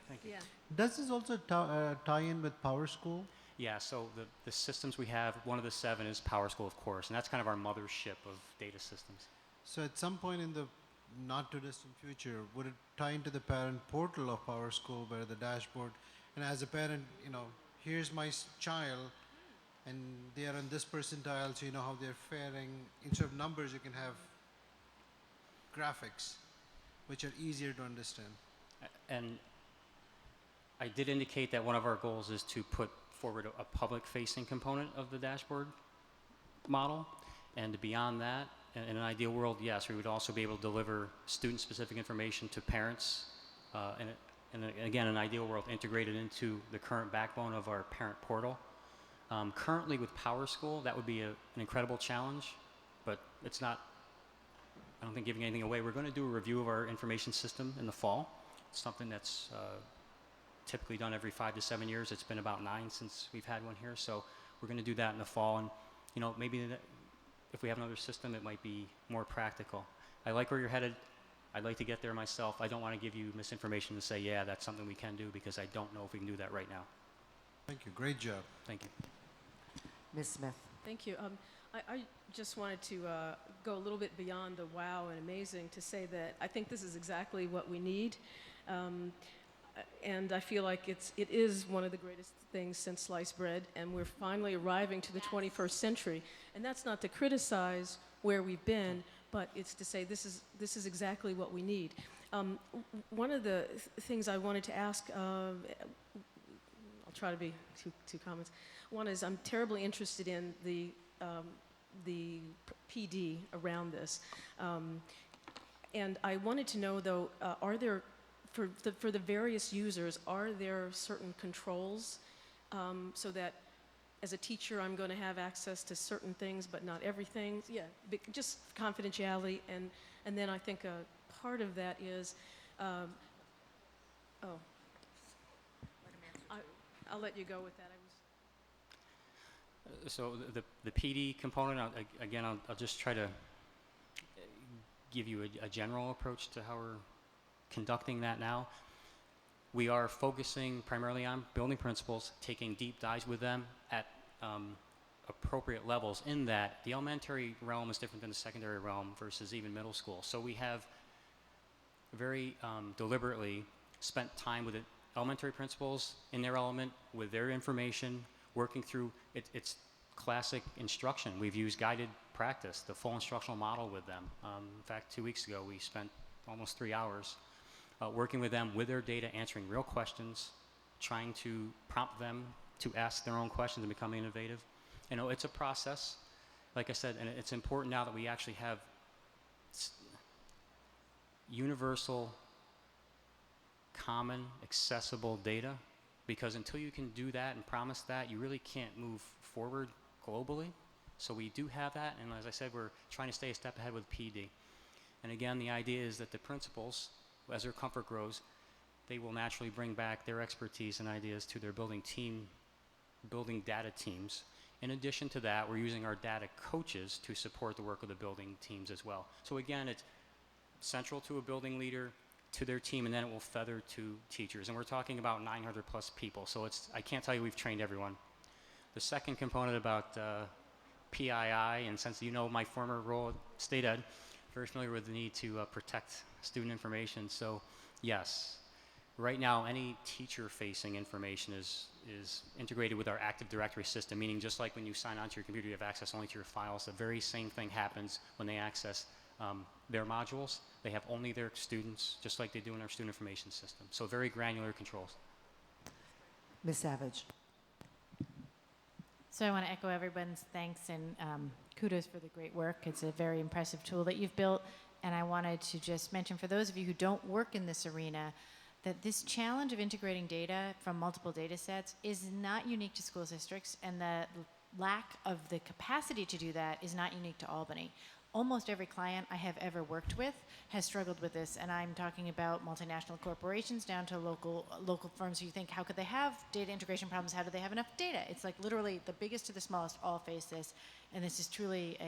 I: Thank you.
B: Yeah.
K: Does this also tie in with Power School?
I: Yeah, so the systems we have, one of the 7 is PowerSchool, of course, and that's kind of our mothership of data systems.
K: So at some point in the not too distant future, would it tie into the parent portal of Power School where the dashboard, and as a parent, here's my child, and they are in this percentile, so you know how they're faring. Instead of numbers, you can have graphics, which are easier to understand.
I: And I did indicate that one of our goals is to put forward a public-facing component of the dashboard model. And beyond that, in an ideal world, yes, we would also be able to deliver student-specific information to parents. And again, in an ideal world, integrated into the current backbone of our parent portal. Currently with PowerSchool, that would be an incredible challenge, but it's not, I don't think, giving anything away. We're going to do a review of our information system in the fall. It's something that's typically done every 5 to 7 years. It's been about 9 since we've had one here, so we're going to do that in the fall. And maybe if we have another system, it might be more practical. I like where you're headed. I'd like to get there myself. I don't want to give you misinformation to say, yeah, that's something we can do, because I don't know if we can do that right now.
K: Thank you. Great job.
I: Thank you.
A: Ms. Smith.
L: Thank you. I just wanted to go a little bit beyond the wow and amazing to say that I think this is exactly what we need. And I feel like it is one of the greatest things since sliced bread, and we're finally arriving to the 21st century. And that's not to criticize where we've been, but it's to say this is exactly what we need. One of the things I wanted to ask, I'll try to be two comments. One is I'm terribly interested in the PD around this. And I wanted to know, though, are there, for the various users, are there certain controls so that as a teacher I'm going to have access to certain things but not everything? Yeah, just confidentiality. And then I think a part of that is, I'll let you go with that.
I: So the PD component, I'll just try to give you a general approach to how we're conducting that now. We are focusing primarily on building principals, taking deep dives with them at appropriate levels, in that the elementary realm is different than the secondary realm versus even middle school. So we have very deliberately spent time with elementary principals in their element with their information, working through it's classic instruction. We've used guided practice, the full instructional model with them. In fact, 2 weeks ago, we spent almost 3 hours working with them with their data, answering real questions, trying to prompt them to ask their own questions and become innovative. It's a process, like I said, and it's important now that we actually have universal, common, accessible data, because until you can do that and promise that, you really can't move forward globally. So we do have that, and as I said, we're trying to stay a step ahead with PD. And again, the idea is that the principals, as their comfort grows, they will naturally bring back their expertise and ideas to their building data teams. In addition to that, we're using our data coaches to support the work of the building teams as well. So again, it's central to a building leader, to their team, and then it will feather to teachers. And we're talking about 900 plus people, so I can't tell you we've trained everyone. The second component about PII, and since you know my former role at State Ed, very familiar with the need to protect student information. So yes, right now any teacher-facing information is integrated with our Active Directory system, meaning just like when you sign onto your computer, you have access only to your files. The very same thing happens when they access their modules. They have only their students, just like they do in our student information system. So very granular controls.
A: Ms. Savage.
E: So I want to echo everyone's thanks and kudos for the great work. It's a very impressive tool that you've built. And I wanted to just mention for those of you who don't work in this arena, that this challenge of integrating data from multiple data sets is not unique to school districts, and the lack of the capacity to do that is not unique to Albany. Almost every client I have ever worked with has struggled with this, and I'm talking about multinational corporations down to local firms who you think, how could they have data integration problems? How do they have enough data? It's like literally the biggest to the smallest all face this, and this is truly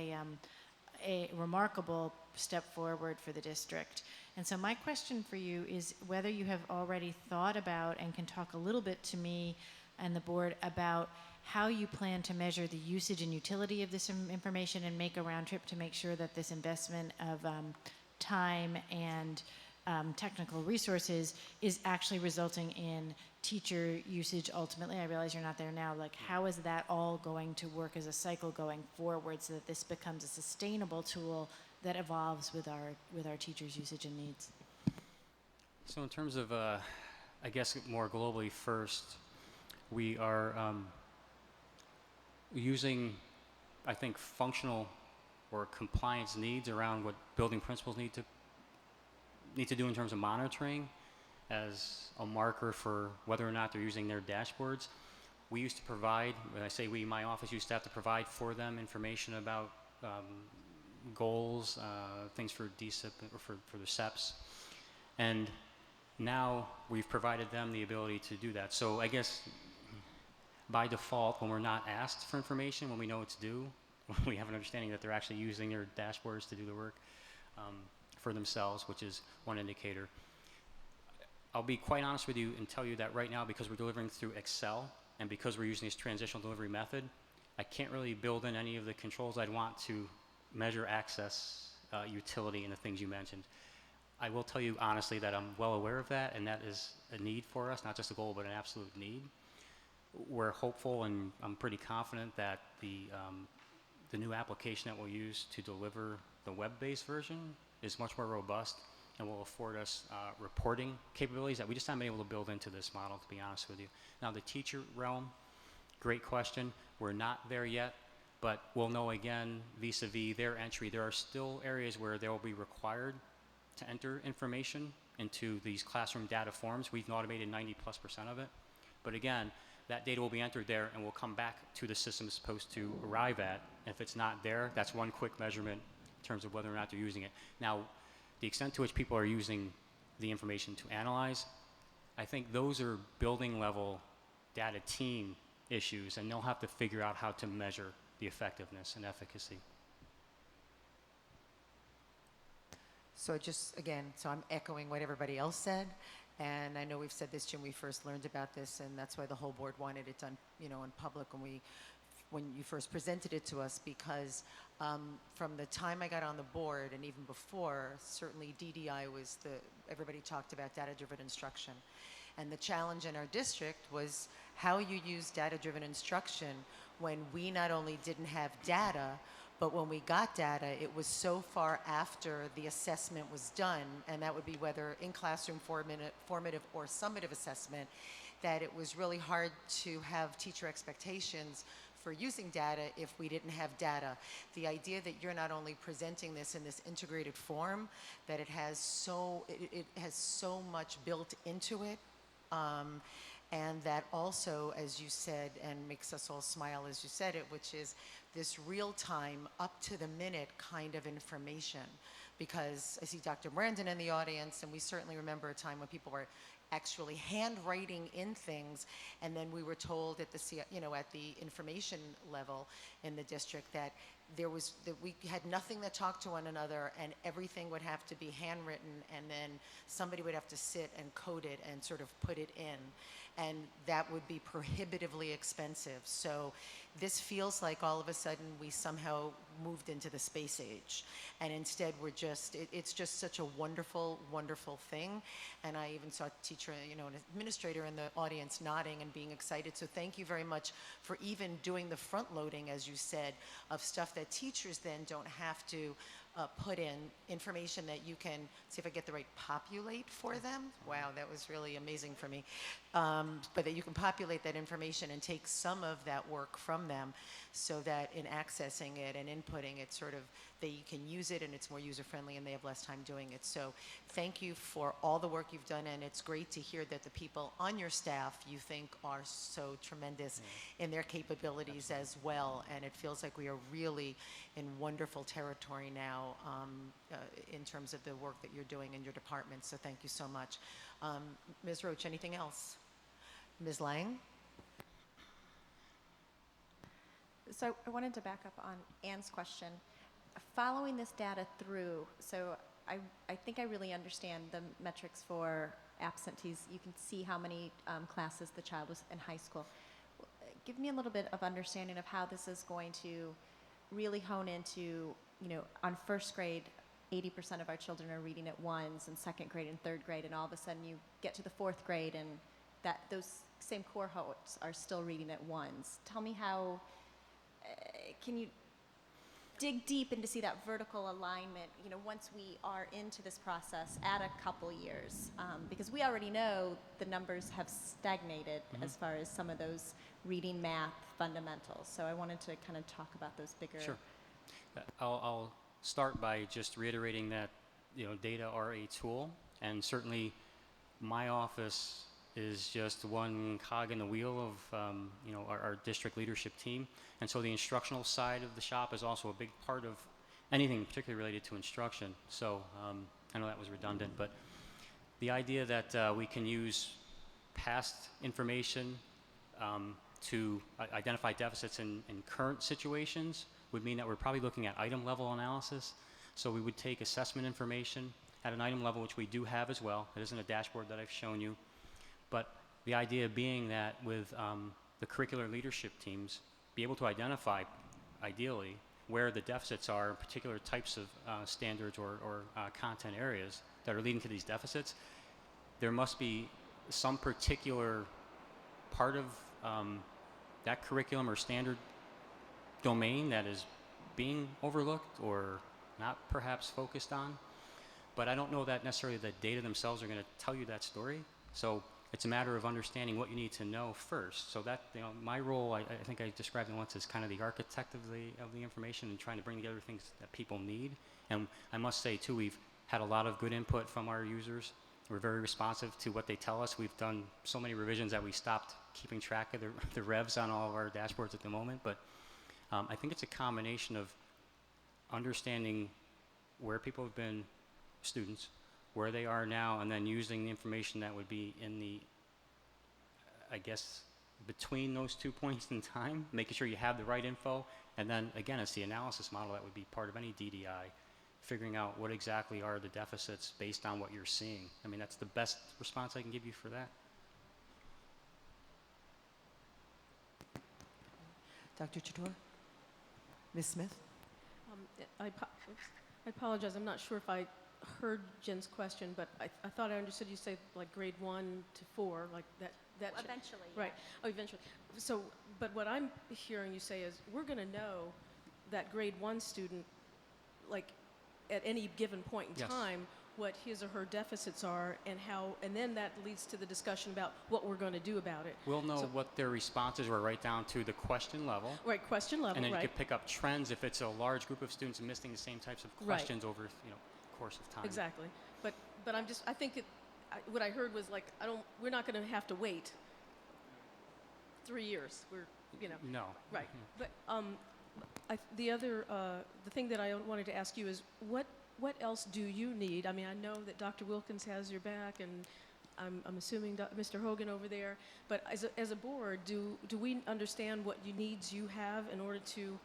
E: a remarkable step forward for the district. And so my question for you is whether you have already thought about and can talk a little bit to me and the board about how you plan to measure the usage and utility of this information and make a round trip to make sure that this investment of time and technical resources is actually resulting in teacher usage ultimately. I realize you're not there now. Like, how is that all going to work as a cycle going forward so that this becomes a sustainable tool that evolves with our teachers' usage and needs?
I: So in terms of, I guess more globally first, we are using, I think, functional or compliance needs around what building principals need to do in terms of monitoring as a marker for whether or not they're using their dashboards. We used to provide, when I say we, my office used to have to provide for them information about goals, things for DSIP or for the SEPs. And now we've provided them the ability to do that. So I guess by default, when we're not asked for information, when we know what to do, we have an understanding that they're actually using their dashboards to do the work for themselves, which is one indicator. I'll be quite honest with you and tell you that right now, because we're delivering through Excel and because we're using this transitional delivery method, I can't really build in any of the controls I'd want to measure access, utility, and the things you mentioned. I will tell you honestly that I'm well aware of that, and that is a need for us, not just a goal, but an absolute need. We're hopeful, and I'm pretty confident that the new application that we'll use to deliver the web-based version is much more robust and will afford us reporting capabilities that we just haven't been able to build into this model, to be honest with you. Now, the teacher realm, great question. We're not there yet, but we'll know again, vis-a-vis their entry, there are still areas where they will be required to enter information into these classroom data forms. We've automated 90+% of it. But again, that data will be entered there and will come back to the system it's supposed to arrive at. And if it's not there, that's one quick measurement in terms of whether or not they're using it. Now, the extent to which people are using the information to analyze, I think those are building level data team issues, and they'll have to figure out how to measure the effectiveness and efficacy.
A: So so I'm echoing what everybody else said. And I know we've said this, Jim, we first learned about this, and that's why the whole board wanted it done, in public when you first presented it to us, because from the time I got on the board and even before, certainly DDI was everybody talked about data-driven instruction. And the challenge in our district was how you use data-driven instruction when we not only didn't have data, but when we got data, it was so far after the assessment was done, and that would be whether in-classroom formative or summative assessment, that it was really hard to have teacher expectations for using data if we didn't have data. The idea that you're not only presenting this in this integrated form, that it has so much built into it, and that also, as you said, and makes us all smile as you said it, which is this real-time, up-to-the-minute kind of information. Because I see Dr. Brandon in the audience, and we certainly remember a time when people were actually handwriting in things. And then we were told at the, at the information level in the district that that we had nothing that talked to one another, and everything would have to be handwritten, and then somebody would have to sit and code it and sort of put it in. And that would be prohibitively expensive. So this feels like all of a sudden we somehow moved into the space age. And instead we're just, it's just such a wonderful, wonderful thing. And I even saw a teacher, an administrator in the audience nodding and being excited. So thank you very much for even doing the front loading, as you said, of stuff that teachers then don't have to put in, information that you can, see if I get the right, populate for them. Wow, that was really amazing for me. But that you can populate that information and take some of that work from them, so that in accessing it and inputting it, sort of, they can use it and it's more user-friendly and they have less time doing it. So thank you for all the work you've done, and it's great to hear that the people on your staff you think are so tremendous in their capabilities as well. And it feels like we are really in wonderful territory now in terms of the work that you're doing in your department. So thank you so much. Ms. Roach, anything else? Ms. Lang?
J: So I wanted to back up on Anne's question. Following this data through, so I think I really understand the metrics for absentees. You can see how many classes the child was in high school. Give me a little bit of understanding of how this is going to really hone into, on first grade, 80% of our children are reading at ones, and second grade and third grade, and all of a sudden you get to the fourth grade and those same cohorts are still reading at ones. Tell me how, can you dig deep into see that vertical alignment, once we are into this process at a couple years? Because we already know the numbers have stagnated as far as some of those reading, math fundamentals. So I wanted to kind of talk about those bigger.
I: Sure. I'll start by just reiterating that, data are a tool, and certainly my office is just one cog in the wheel of our district leadership team. And so the instructional side of the shop is also a big part of anything particularly related to instruction. So I know that was redundant, but the idea that we can use past information to identify deficits in current situations would mean that we're probably looking at item level analysis. So we would take assessment information at an item level, which we do have as well. It isn't a dashboard that I've shown you. But the idea being that with the curricular leadership teams, be able to identify, ideally, where the deficits are in particular types of standards or content areas that are leading to these deficits. There must be some particular part of that curriculum or standard domain that is being overlooked or not perhaps focused on. But I don't know that necessarily the data themselves are going to tell you that story. So it's a matter of understanding what you need to know first. So that, my role, I think I described it once as kind of the architect of the information and trying to bring together things that people need. And I must say too, we've had a lot of good input from our users. We're very responsive to what they tell us. We've done so many revisions that we stopped keeping track of the revs on all of our dashboards at the moment. But I think it's a combination of understanding where people have been, students, where they are now, and then using the information that would be in the, I guess, between those 2 points in time, making sure you have the right info, and then, again, it's the analysis model that would be part of any DDI, figuring out what exactly are the deficits based on what you're seeing. I mean, that's the best response I can give you for that.
A: Dr. Chatur? Ms. Smith?
L: I apologize. I'm not sure if I heard Jen's question, but I thought I understood you say like grade 1 to 4, like that.
J: Eventually.
L: Right. Oh, eventually. So, but what I'm hearing you say is we're going to know that grade 1 student, like at any given point in time, what his or her deficits are, and then that leads to the discussion about what we're going to do about it.
I: We'll know what their responses were right down to the question level.
L: Right, question level,
I: and then
L: right.
I: you could pick up trends if it's a large group of students missing the same types of questions over, course of time.
L: Exactly. But I think what I heard was like, we're not going to have to wait 3 years.
I: No.
L: Right. But the thing that I wanted to ask you is what else do you need? I mean, I know that Dr. Wilkins has your back, and I'm assuming Mr. Hogan over there, but as a board, do we understand what needs you have in order to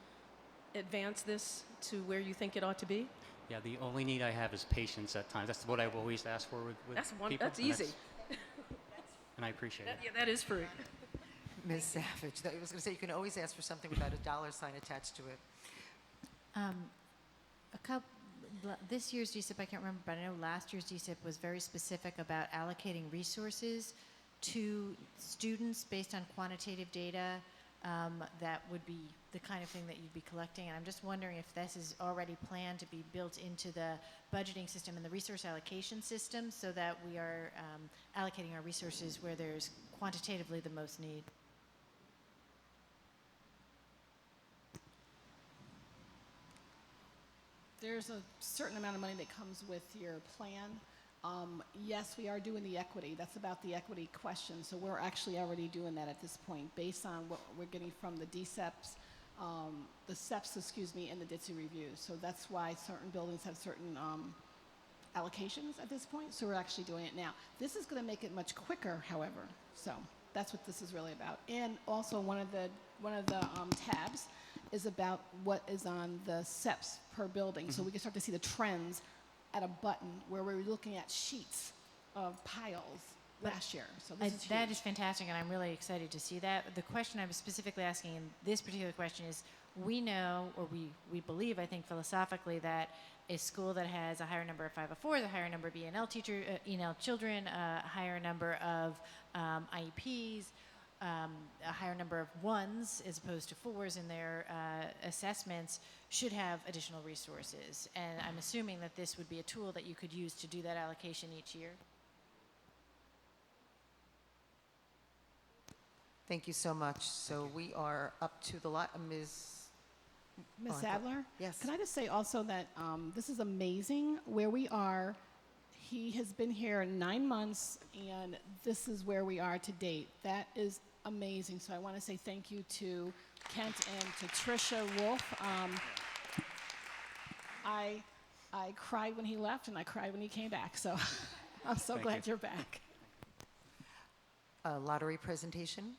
L: advance this to where you think it ought to be?
I: Yeah, the only need I have is patience at times. That's what I've always asked for with people.
L: That's easy.
I: And I appreciate it.
L: Yeah, that is free.
A: Ms. Savage, I was going to say, you can always ask for something without a dollar sign attached to it.
E: This year's DSIP, I can't remember, but I know last year's DSIP was very specific about allocating resources to students based on quantitative data. That would be the kind of thing that you'd be collecting. And I'm just wondering if this is already planned to be built into the budgeting system and the resource allocation system so that we are allocating our resources where there's quantitatively the most need.
B: There's a certain amount of money that comes with your plan. Yes, we are doing the equity. That's about the equity question. So we're actually already doing that at this point based on what we're getting from the DSEPs, the SEPs, and the DITSI reviews. So that's why certain buildings have certain allocations at this point. So we're actually doing it now. This is going to make it much quicker, however. So that's what this is really about. And also one of the tabs is about what is on the SEPs per building. So we can start to see the trends at a button where we were looking at sheets of piles last year. So this is
E: That
B: huge.
E: is fantastic, and I'm really excited to see that. The question I was specifically asking in this particular question is, we know, or we believe, I think philosophically, that a school that has a higher number of 504s, a higher number of ENL children, a higher number of IEPs, a higher number of ones as opposed to fours in their assessments should have additional resources. And I'm assuming that this would be a tool that you could use to do that allocation each year.
A: Thank you so much. So we are up to the lot.
B: Ms.
A: Oh,
B: Sadler?
A: Yes.
B: Can I just say also that this is amazing where we are. He has been here 9 months, and this is where we are to date. That is amazing. So I want to say thank you to Kent and to Tricia Wolf. I cried when he left, and I cried when he came back. So I'm so glad you're back.
A: Lottery presentation.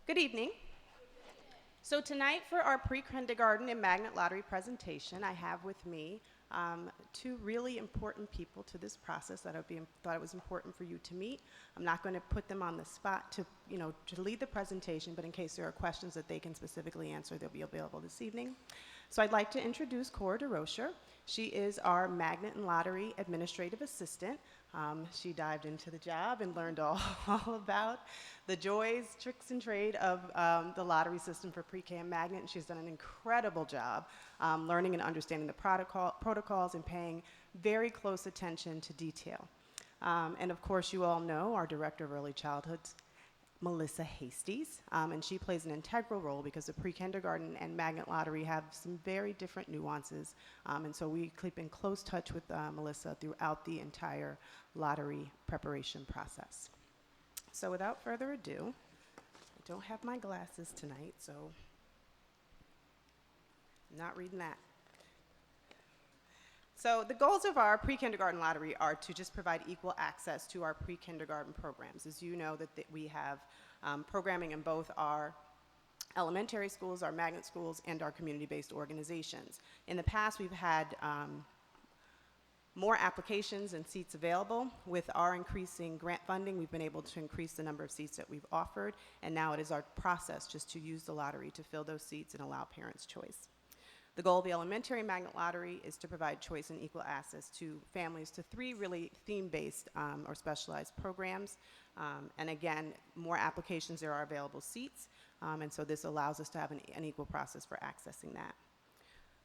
M: Good evening. So tonight for our pre-kindergarten and magnet lottery presentation, I have with me two really important people to this process that thought it was important for you to meet. I'm not going to put them on the spot to lead the presentation, but in case there are questions that they can specifically answer, they'll be available this evening. So I'd like to introduce Cora DeRocher. She is our magnet and lottery administrative assistant. She dived into the job and learned all about the joys, tricks, and trade of the lottery system for pre-K and magnet, and she's done an incredible job learning and understanding the protocols and paying very close attention to detail. And of course, you all know our Director of Early Childhood, Melissa Hasties, and she plays an integral role because the pre-kindergarten and magnet lottery have some very different nuances, and so we keep in close touch with Melissa throughout the entire lottery preparation process. So without further ado, I don't have my glasses tonight, so I'm not reading that. So the goals of our pre-kindergarten lottery are to just provide equal access to our pre-kindergarten programs. As you know, that we have programming in both our elementary schools, our magnet schools, and our community-based organizations. In the past, we've had more applications and seats available. With our increasing grant funding, we've been able to increase the number of seats that we've offered, and now it is our process just to use the lottery to fill those seats and allow parents choice. The goal of the Elementary Magnet Lottery is to provide choice and equal access to families to 3 really theme-based or specialized programs. And again, more applications, there are available seats, and so this allows us to have an equal process for accessing that.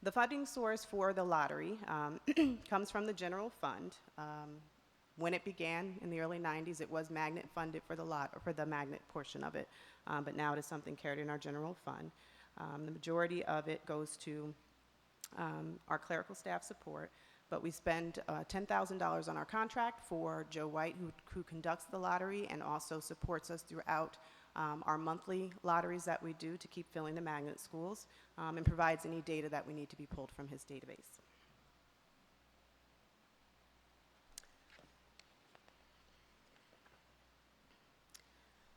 M: The funding source for the lottery comes from the general fund. When it began in the early 90s, it was magnet funded for the magnet portion of it, but now it is something carried in our general fund. The majority of it goes to our clerical staff support, but we spend $10,000 on our contract for Joe White, who conducts the lottery and also supports us throughout our monthly lotteries that we do to keep filling the magnet schools, and provides any data that we need to be pulled from his database.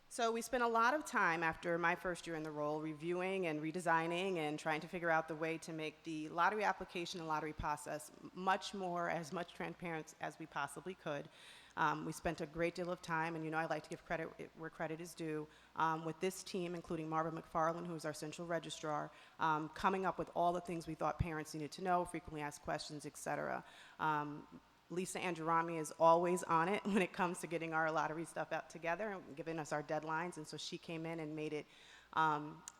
M: So we spent a lot of time after my first year in the role reviewing and redesigning and trying to figure out the way to make the lottery application and lottery process as much transparent as we possibly could. We spent a great deal of time, and I like to give credit where credit is due, with this team, including Marva McFarland, who is our central registrar, coming up with all the things we thought parents needed to know, frequently asked questions, et cetera. Lisa Angerami is always on it when it comes to getting our lottery stuff out together and giving us our deadlines, and so she came in and made it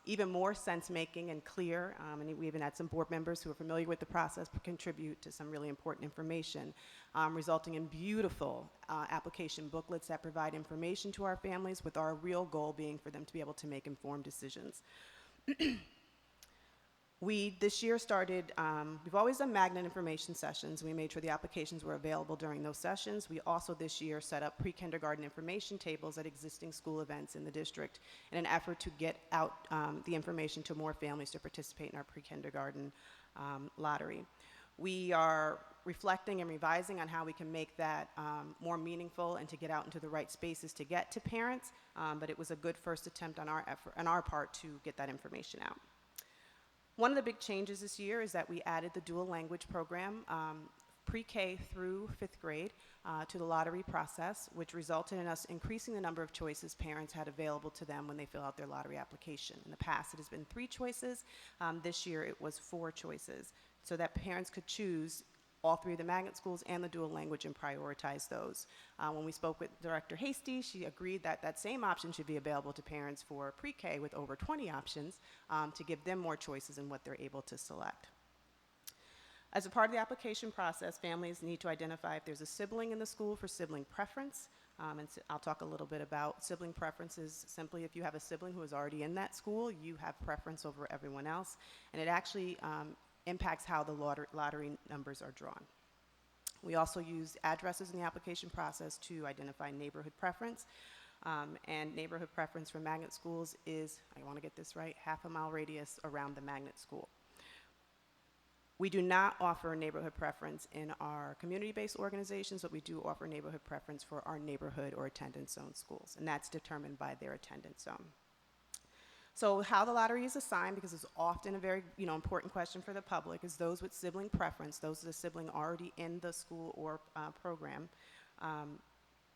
M: even more sense-making and clear, and we even had some board members who are familiar with the process contribute to some really important information, resulting in beautiful application booklets that provide information to our families, with our real goal being for them to be able to make informed decisions. We, this year, started, we've always done magnet information sessions. We made sure the applications were available during those sessions. We also, this year, set up pre-kindergarten information tables at existing school events in the district in an effort to get out the information to more families to participate in our pre-kindergarten lottery. We are reflecting and revising on how we can make that more meaningful and to get out into the right spaces to get to parents, but it was a good first attempt on our part to get that information out. One of the big changes this year is that we added the dual language program, pre-K through 5th grade, to the lottery process, which resulted in us increasing the number of choices parents had available to them when they fill out their lottery application. In the past, it has been 3 choices. This year, it was 4 choices, so that parents could choose all 3 of the magnet schools and the dual language and prioritize those. When we spoke with Director Hasty, she agreed that that same option should be available to parents for pre-K with over 20 options to give them more choices in what they're able to select. As a part of the application process, families need to identify if there's a sibling in the school for sibling preference. And so I'll talk a little bit about sibling preferences. Simply, if you have a sibling who is already in that school, you have preference over everyone else, and it actually impacts how the lottery numbers are drawn. We also use addresses in the application process to identify neighborhood preference. And neighborhood preference for magnet schools is, I want to get this right, half a mile radius around the magnet school. We do not offer neighborhood preference in our community-based organizations, but we do offer neighborhood preference for our neighborhood or attendance zone schools, and that's determined by their attendance zone. So how the lottery is assigned, because it's often a very important question for the public, is those with sibling preference, those with a sibling already in the school or program,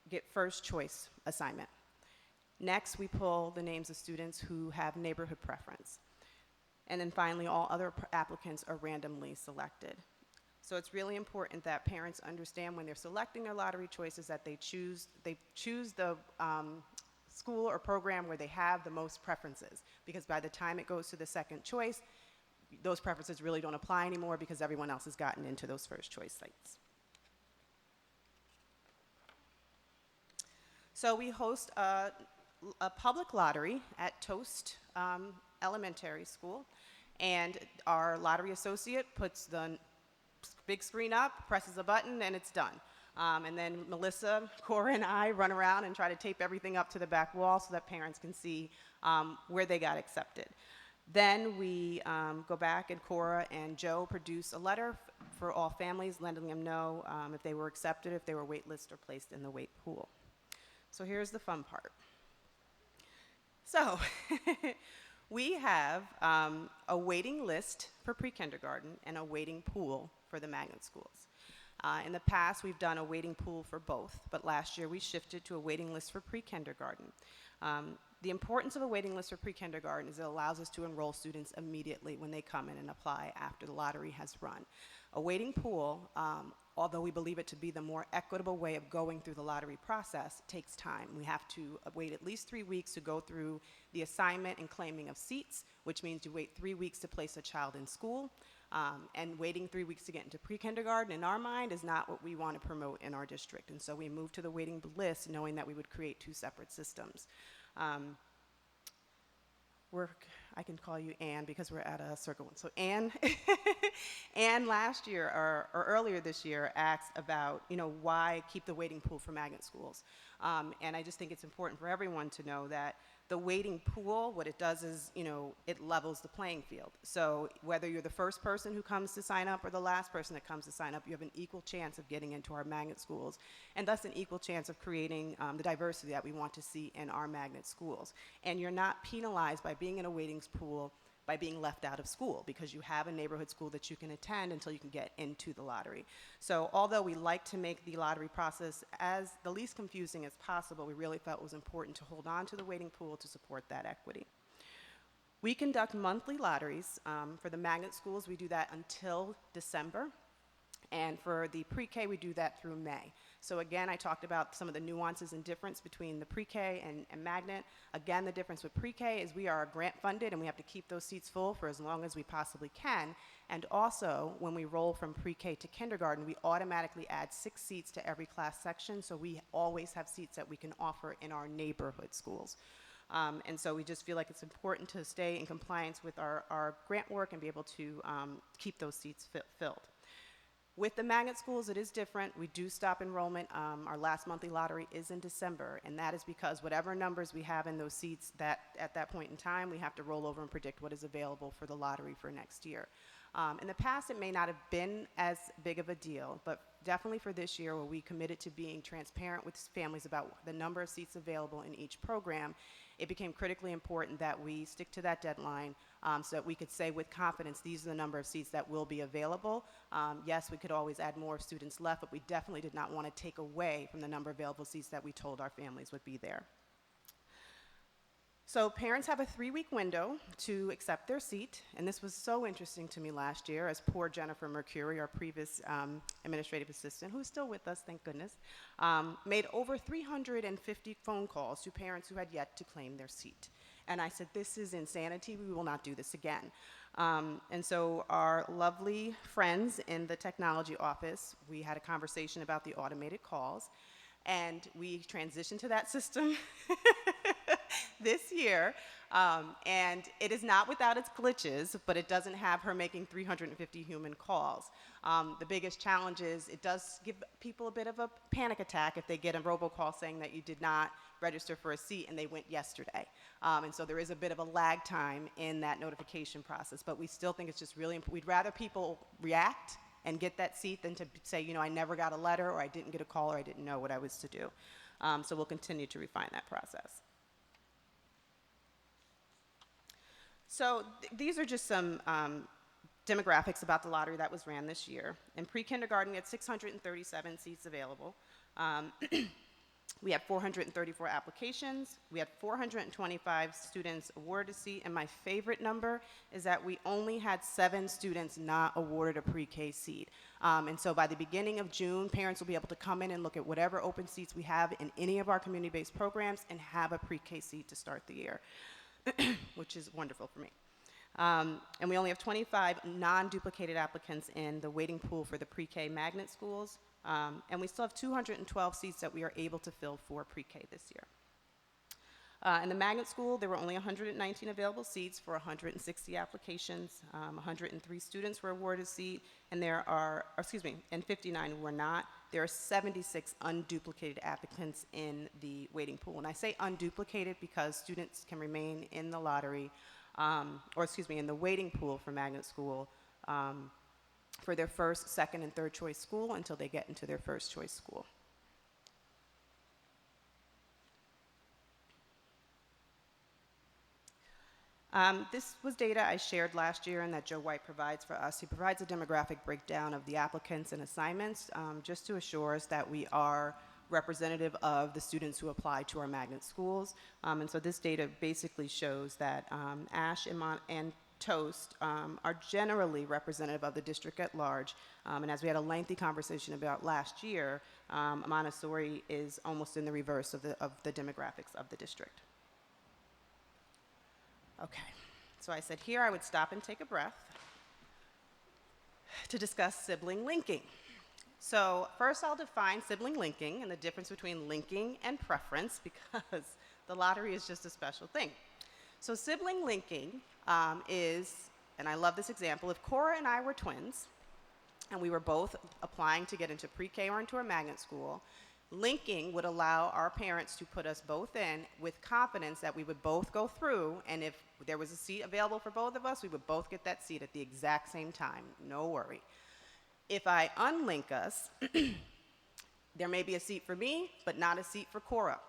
M: get first choice assignment. Next, we pull the names of students who have neighborhood preference. And then finally, all other applicants are randomly selected. So it's really important that parents understand when they're selecting their lottery choices that they choose the school or program where they have the most preferences, because by the time it goes to the second choice, those preferences really don't apply anymore because everyone else has gotten into those first choice sites. So we host a public lottery at Toast Elementary School, and our lottery associate puts the big screen up, presses a button, and it's done. And then Melissa, Cora, and I run around and try to tape everything up to the back wall so that parents can see where they got accepted. Then we go back, and Cora and Joe produce a letter for all families, letting them know if they were accepted, if they were waitlisted or placed in the wait pool. So here's the fun part. So we have a waiting list for pre-kindergarten and a waiting pool for the magnet schools. In the past, we've done a waiting pool for both, but last year we shifted to a waiting list for pre-kindergarten. The importance of a waiting list for pre-kindergarten is it allows us to enroll students immediately when they come in and apply after the lottery has run. A waiting pool, although we believe it to be the more equitable way of going through the lottery process, takes time. We have to wait at least 3 weeks to go through the assignment and claiming of seats, which means you wait 3 weeks to place a child in school. And waiting 3 weeks to get into pre-kindergarten, in our mind, is not what we want to promote in our district. And so we moved to the waiting list knowing that we would create 2 separate systems. I can call you Ann because we're at a circle one. So Ann, Ann last year or earlier this year asked about, why keep the waiting pool for magnet schools? And I just think it's important for everyone to know that the waiting pool, what it does is, it levels the playing field. So whether you're the first person who comes to sign up or the last person that comes to sign up, you have an equal chance of getting into our magnet schools, and thus an equal chance of creating the diversity that we want to see in our magnet schools. And you're not penalized by being in a waiting pool by being left out of school, because you have a neighborhood school that you can attend until you can get into the lottery. So although we like to make the lottery process as the least confusing as possible, we really felt it was important to hold on to the waiting pool to support that equity. We conduct monthly lotteries. For the magnet schools, we do that until December. And for the pre-K, we do that through May. So again, I talked about some of the nuances and difference between the pre-K and magnet. Again, the difference with pre-K is we are grant funded and we have to keep those seats full for as long as we possibly can. And also, when we roll from pre-K to kindergarten, we automatically add 6 seats to every class section, so we always have seats that we can offer in our neighborhood schools. And so we just feel like it's important to stay in compliance with our grant work and be able to keep those seats filled. With the magnet schools, it is different. We do stop enrollment. Our last monthly lottery is in December, and that is because whatever numbers we have in those seats at that point in time, we have to roll over and predict what is available for the lottery for next year. In the past, it may not have been as big of a deal, but definitely for this year, where we committed to being transparent with families about the number of seats available in each program, it became critically important that we stick to that deadline so that we could say with confidence, these are the number of seats that will be available. Yes, we could always add more students left, but we definitely did not want to take away from the number of available seats that we told our families would be there. So parents have a 3-week window to accept their seat, and this was so interesting to me last year, as poor Jennifer Mercury, our previous administrative assistant, who's still with us, thank goodness, made over 350 phone calls to parents who had yet to claim their seat. And I said, this is insanity, we will not do this again. And so our lovely friends in the technology office, we had a conversation about the automated calls, and we transitioned to that system this year, and it is not without its glitches, but it doesn't have her making 350 human calls. The biggest challenge is it does give people a bit of a panic attack if they get a robocall saying that you did not register for a seat and they went yesterday. And so there is a bit of a lag time in that notification process, but we still think it's just really important. We'd rather people react and get that seat than to say, I never got a letter, or I didn't get a call, or I didn't know what I was to do. So we'll continue to refine that process. So these are just some demographics about the lottery that was ran this year. In pre-kindergarten, we had 637 seats available. We had 434 applications. We had 425 students awarded a seat, and my favorite number is that we only had 7 students not awarded a pre-K seat. And so by the beginning of June, parents will be able to come in and look at whatever open seats we have in any of our community-based programs and have a pre-K seat to start the year, which is wonderful for me. And we only have 25 non-duplicated applicants in the waiting pool for the pre-K magnet schools. And we still have 212 seats that we are able to fill for pre-K this year. In the magnet school, there were only 119 available seats for 160 applications. 103 students were awarded a seat, and and 59 were not. There are 76 unduplicated applicants in the waiting pool. And I say unduplicated because students can remain in the lottery, in the waiting pool for magnet school for their first, second, and third choice school until they get into their first choice school. This was data I shared last year and that Joe White provides for us. He provides a demographic breakdown of the applicants and assignments just to assure us that we are representative of the students who apply to our magnet schools. And so this data basically shows that Ash and Toast are generally representative of the district at large. And as we had a lengthy conversation about last year, Montessori is almost in the reverse of the demographics of the district. Okay, so I said here I would stop and take a breath to discuss sibling linking. So first I'll define sibling linking and the difference between linking and preference because the lottery is just a special thing. So sibling linking is, and I love this example, if Cora and I were twins and we were both applying to get into pre-K or into a magnet school, linking would allow our parents to put us both in with confidence that we would both go through, and if there was a seat available for both of us, we would both get that seat at the exact same time, no worry. If I unlink us, there may be a seat for me, but not a seat for Cora.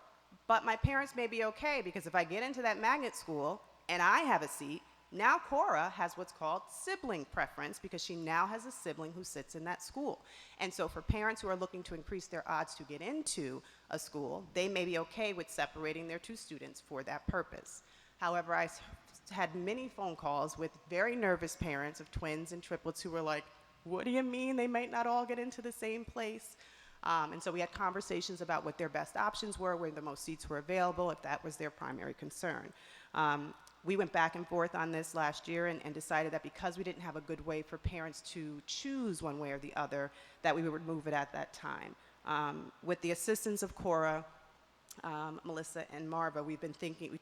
M: But my parents may be okay because if I get into that magnet school and I have a seat, now Cora has what's called sibling preference because she now has a sibling who sits in that school. And so for parents who are looking to increase their odds to get into a school, they may be okay with separating their two students for that purpose. However, I had many phone calls with very nervous parents of twins and triplets who were like, what do you mean they might not all get into the same place? And so we had conversations about what their best options were, where the most seats were available, if that was their primary concern. We went back and forth on this last year and decided that because we didn't have a good way for parents to choose one way or the other, that we would remove it at that time. With the assistance of Cora, Melissa and Marva, we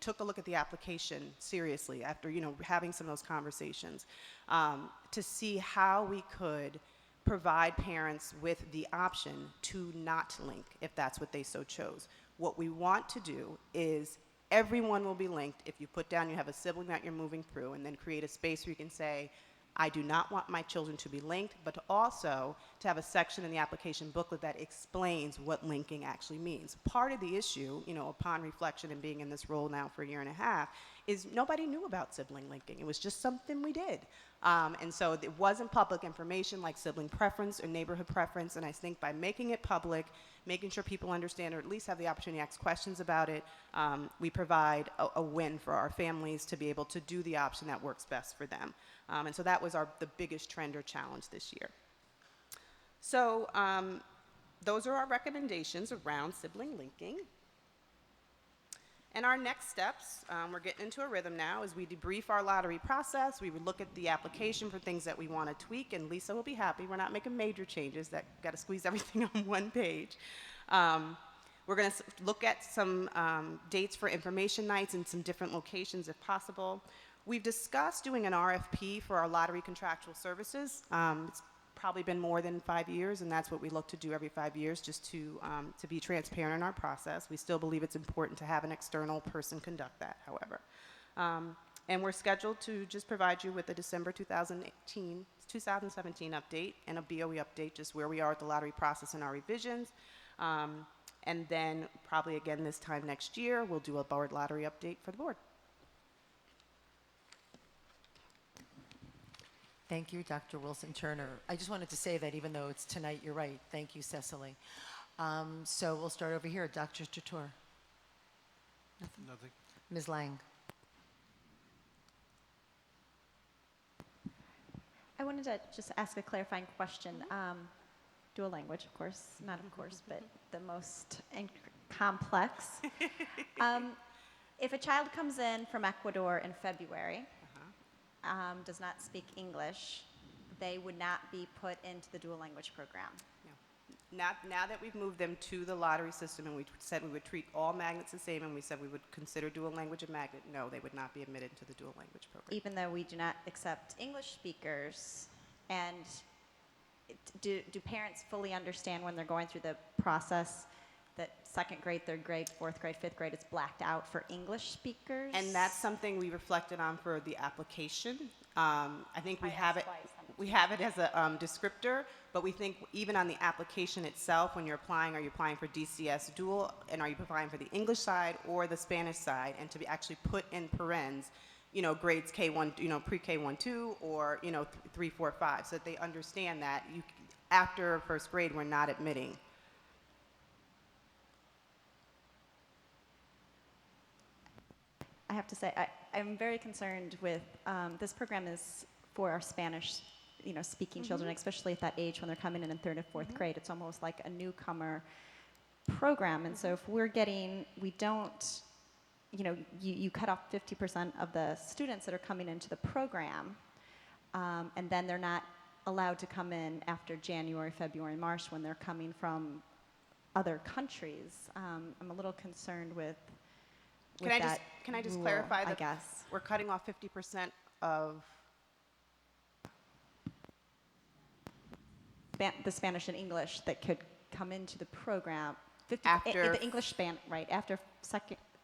M: took a look at the application seriously after, having some of those conversations to see how we could provide parents with the option to not link if that's what they so chose. What we want to do is everyone will be linked if you put down you have a sibling that you're moving through and then create a space where you can say, I do not want my children to be linked, but also to have a section in the application booklet that explains what linking actually means. Part of the issue, upon reflection and being in this role now for a year and a half, is nobody knew about sibling linking. It was just something we did. And so it wasn't public information like sibling preference or neighborhood preference, and I think by making it public, making sure people understand or at least have the opportunity to ask questions about it, we provide a win for our families to be able to do the option that works best for them. And so that was the biggest trend or challenge this year. So those are our recommendations around sibling linking. And our next steps, we're getting into a rhythm now, is we debrief our lottery process. We would look at the application for things that we want to tweak, and Lisa will be happy. We're not making major changes. That got to squeeze everything on one page. We're going to look at some dates for information nights in some different locations if possible. We've discussed doing an RFP for our lottery contractual services. It's probably been more than 5 years, and that's what we look to do every 5 years, just to be transparent in our process. We still believe it's important to have an external person conduct that, however. And we're scheduled to just provide you with a December 2017 update and a BOE update, just where we are at the lottery process and our revisions. And then probably again this time next year, we'll do a board lottery update for the board.
A: Thank you, Dr. Wilson-Turner. I just wanted to say that even though it's tonight, you're right. Thank you, Cecily. So we'll start over here. Dr. Chatur.
K: Nothing.
A: Ms. Lang.
J: I wanted to just ask a clarifying question. Dual language, of course, not of course, but the most complex. If a child comes in from Ecuador in February, does not speak English, they would not be put into the dual language program.
M: No. Now that we've moved them to the lottery system and we said we would treat all magnets the same and we said we would consider dual language a magnet, no, they would not be admitted to the dual language program.
J: Even though we do not accept English speakers, and do parents fully understand when they're going through the process that second grade, third grade, fourth grade, fifth grade is blacked out for English speakers?
M: And that's something we reflected on for the application. I think we have it as a descriptor, but we think even on the application itself, when you're applying, are you applying for DCS dual, and are you applying for the English side or the Spanish side, and to be actually put in parens, grades K1, pre-K 1, 2, or 3, 4, 5, so that they understand that after first grade we're not admitting.
J: I have to say, I'm very concerned with, this program is for our Spanish, speaking children, especially at that age when they're coming in third and fourth grade. It's almost like a newcomer program. And so if we don't, you cut off 50% of the students that are coming into the program, and then they're not allowed to come in after January, February, March when they're coming from other countries. I'm a little concerned with
M: Can I just
J: rule,
M: clarify
J: I
M: that
J: guess.
M: we're cutting off 50% of
J: The Spanish and English that could come into the program
M: After-
J: the English after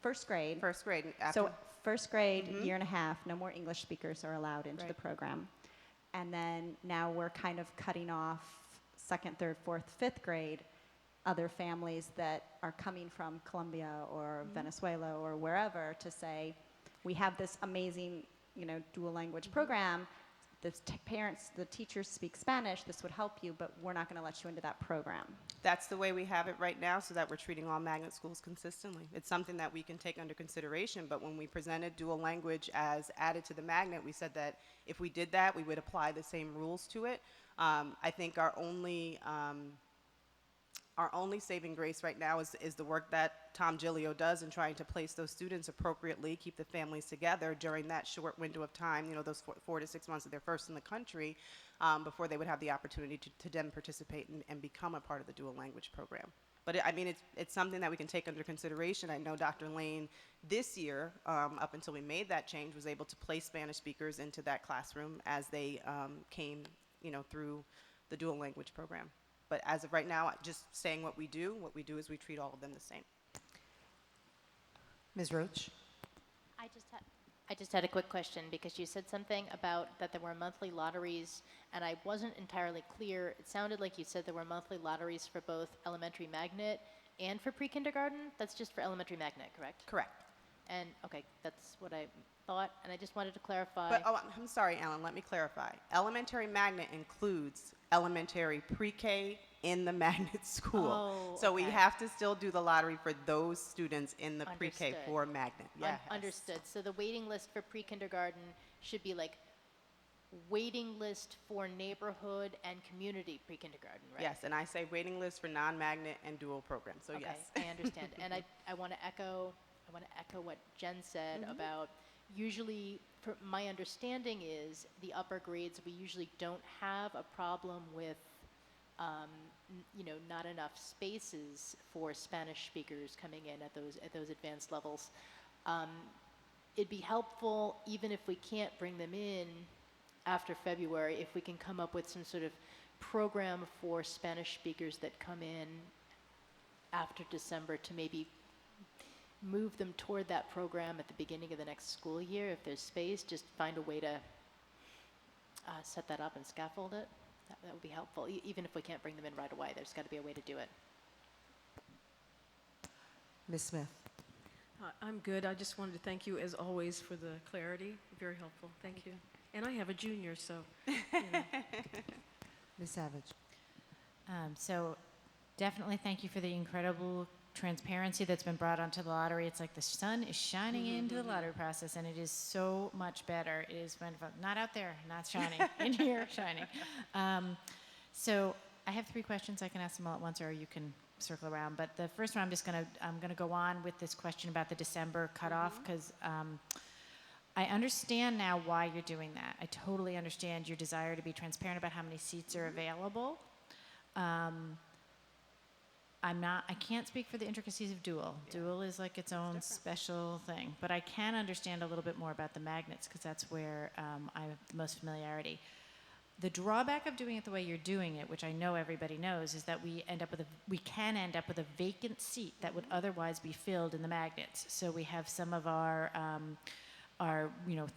J: first grade.
M: first grade.
J: So first grade, year and a half, no more English speakers are allowed into the program. And then now we're kind of cutting off second, third, fourth, fifth grade, other families that are coming from Colombia or Venezuela or wherever to say, we have this amazing, dual language program. The teachers speak Spanish, this would help you, but we're not going to let you into that program.
M: That's the way we have it right now, so that we're treating all magnet schools consistently. It's something that we can take under consideration, but when we presented dual language as added to the magnet, we said that if we did that, we would apply the same rules to it. I think our only saving grace right now is the work that Tom Gilio does in trying to place those students appropriately, keep the families together during that short window of time, those 4 to 6 months that they're first in the country, before they would have the opportunity to then participate and become a part of the dual language program. But it's something that we can take under consideration. I know Dr. Lane this year, up until we made that change, was able to place Spanish speakers into that classroom as they came, through the dual language program. But as of right now, just saying what we do is we treat all of them the same.
A: Ms. Roach?
C: I just had a quick question, because you said something about that there were monthly lotteries, and I wasn't entirely clear. It sounded like you said there were monthly lotteries for both elementary magnet and for pre-kindergarten. That's just for elementary magnet, correct?
M: Correct.
C: And, okay, that's what I thought, and I just wanted to clarify.
M: But, I'm sorry, Alan, let me clarify. Elementary magnet includes elementary pre-K in the magnet school.
C: Oh,
M: so we
C: okay.
M: have to still do the lottery for those students in the pre-K
C: Understood.
M: for magnet. Yes.
C: Understood. So the waiting list for pre-kindergarten should be like waiting list for neighborhood and community pre-kindergarten, right?
M: Yes, and I say waiting list for non-magnet and dual programs, so
C: Okay,
M: yes.
C: I understand. And I want to echo what Jen said about usually, my understanding is the upper grades, we usually don't have a problem with, not enough spaces for Spanish speakers coming in at those advanced levels. It'd be helpful, even if we can't bring them in after February, if we can come up with some sort of program for Spanish speakers that come in after December to maybe move them toward that program at the beginning of the next school year. If there's space, just find a way to set that up and scaffold it. That would be helpful. Even if we can't bring them in right away, there's got to be a way to do it.
A: Ms. Smith?
L: I'm good. I just wanted to thank you, as always, for the clarity. Very helpful. Thank you. And I have a junior, so.
A: Ms. Savage?
E: So definitely thank you for the incredible transparency that's been brought onto the lottery. It's like the sun is shining into the lottery process, and it is so much better. It is wonderful. Not out there, not shining. In here, shining. So I have 3 questions. I can ask them all at once, or you can circle around. But the first one, I'm gonna go on with this question about the December cutoff, because I understand now why you're doing that. I totally understand your desire to be transparent about how many seats are available. I can't speak for the intricacies of dual. Yeah. Dual is like its own special thing. But I can understand a little bit more about the magnets, because that's where I have the most familiarity. The drawback of doing it the way you're doing it, which I know everybody knows, is that we can end up with a vacant seat that would otherwise be filled in the magnets. So we have some of our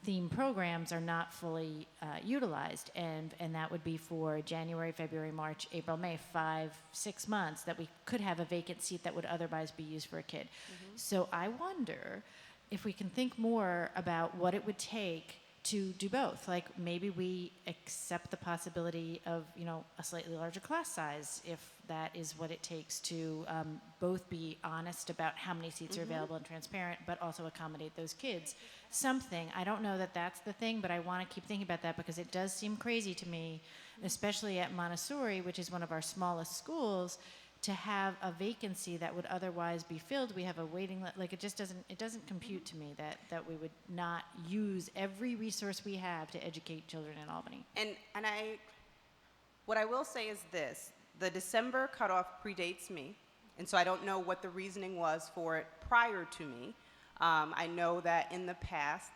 E: theme programs are not fully utilized, and that would be for January, February, March, April, May, 5-6 months that we could have a vacant seat that would otherwise be used for a kid. So I wonder if we can think more about what it would take to do both. Like maybe we accept the possibility of, a slightly larger class size if that is what it takes to both be honest about how many seats are available and transparent, but also accommodate those kids. Something, I don't know that that's the thing, but I want to keep thinking about that because it does seem crazy to me, especially at Montessori, which is one of our smallest schools, to have a vacancy that would otherwise be filled. We have a waiting list. Like it doesn't compute to me that we would not use every resource we have to educate children in Albany.
M: What I will say is this: the December cutoff predates me, and so I don't know what the reasoning was for it prior to me. I know that in the past,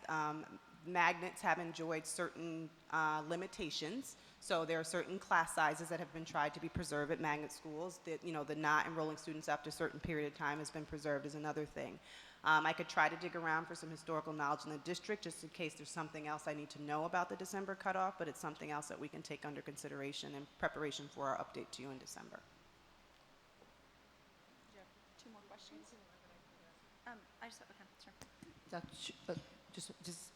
M: magnets have enjoyed certain limitations. So there are certain class sizes that have been tried to be preserved at magnet schools. That, the not enrolling students after a certain period of time has been preserved is another thing. I could try to dig around for some historical knowledge in the district just in case there's something else I need to know about the December cutoff, but it's something else that we can take under consideration in preparation for our update to you in December.
J: Two more questions?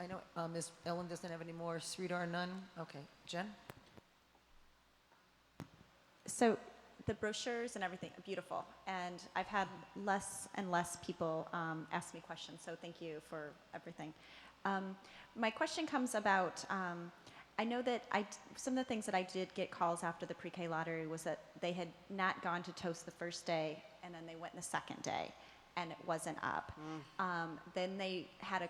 A: I know Ms. Ellen doesn't have any more. Sridhar, none? Okay. Jen?
J: So the brochures and everything are beautiful, and I've had less and less people ask me questions, so thank you for everything. My question comes about, I know that some of the things that I did get calls after the pre-K lottery was that they had not gone to TOAST the first day, and then they went the second day, and it wasn't up. Then they had